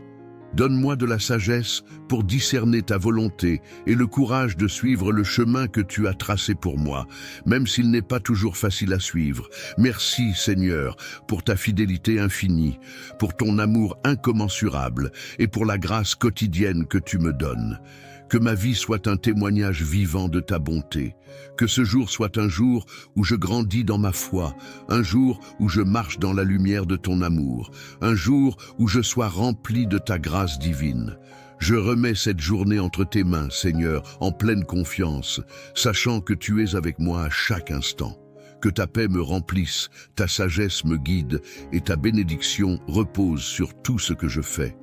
Speaker 1: Donne-moi de la sagesse pour discerner ta volonté et le courage de suivre le chemin que tu as tracé pour moi, même s'il n'est pas toujours facile à suivre. Merci, Seigneur, pour ta fidélité infinie, pour ton amour incommensurable et pour la grâce quotidienne que tu me donnes. Que ma vie soit un témoignage vivant de ta bonté. Que ce jour soit un jour où je grandis dans ma foi, un jour où je marche dans la lumière de ton amour, un jour où je sois rempli de ta grâce divine. Je remets cette journée entre tes mains, Seigneur, en pleine confiance, sachant que tu es avec moi à chaque instant. Que ta paix me remplisse, ta sagesse me guide et ta bénédiction repose sur tout ce que je fais.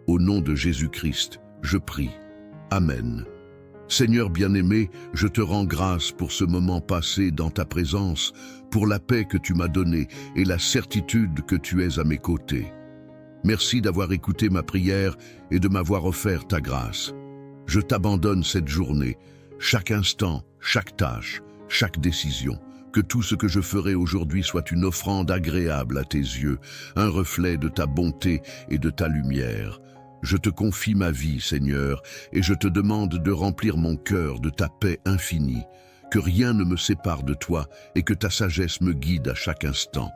Speaker 1: Au nom de Jésus-Christ, je prie. Amen. Seigneur bien-aimé, je te rends grâce pour ce moment passé dans ta présence, pour la paix que tu m'as donnée et la certitude que tu es à mes côtés. Merci d'avoir écouté ma prière et de m'avoir offert ta grâce. Je t'abandonne cette journée, chaque instant, chaque tâche, chaque décision. Que tout ce que je ferai aujourd'hui soit une offrande agréable à tes yeux, un reflet de ta bonté et de ta lumière. Je te confie ma vie, Seigneur, et je te demande de remplir mon cœur de ta paix infinie. Que rien ne me sépare de toi et que ta sagesse me guide à chaque instant.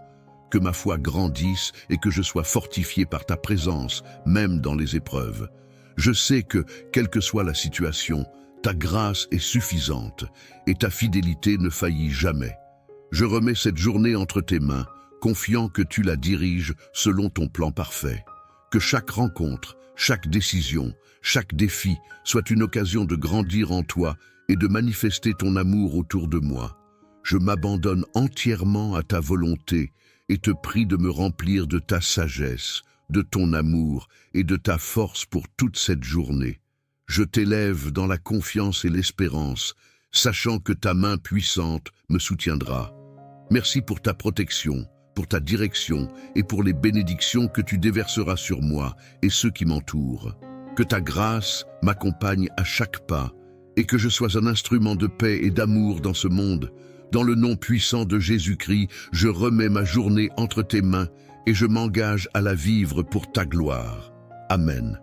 Speaker 1: Que ma foi grandisse et que je sois fortifié par ta présence, même dans les épreuves. Je sais que, quelle que soit la situation, ta grâce est suffisante et ta fidélité ne faillit jamais. Je remets cette journée entre tes mains, confiant que tu la diriges selon ton plan parfait. Que chaque rencontre, chaque décision, chaque défi soit une occasion de grandir en toi et de manifester ton amour autour de moi. Je m'abandonne entièrement à ta volonté et te prie de me remplir de ta sagesse, de ton amour et de ta force pour toute cette journée. Je t'élève dans la confiance et l'espérance, sachant que ta main puissante me soutiendra. Merci pour ta protection, pour ta direction et pour les bénédictions que tu déverseras sur moi et ceux qui m'entourent. Que ta grâce m'accompagne à chaque pas et que je sois un instrument de paix et d'amour dans ce monde. Dans le nom puissant de Jésus-Christ, je remets ma journée entre tes mains et je m'engage à la vivre pour ta gloire. Amen.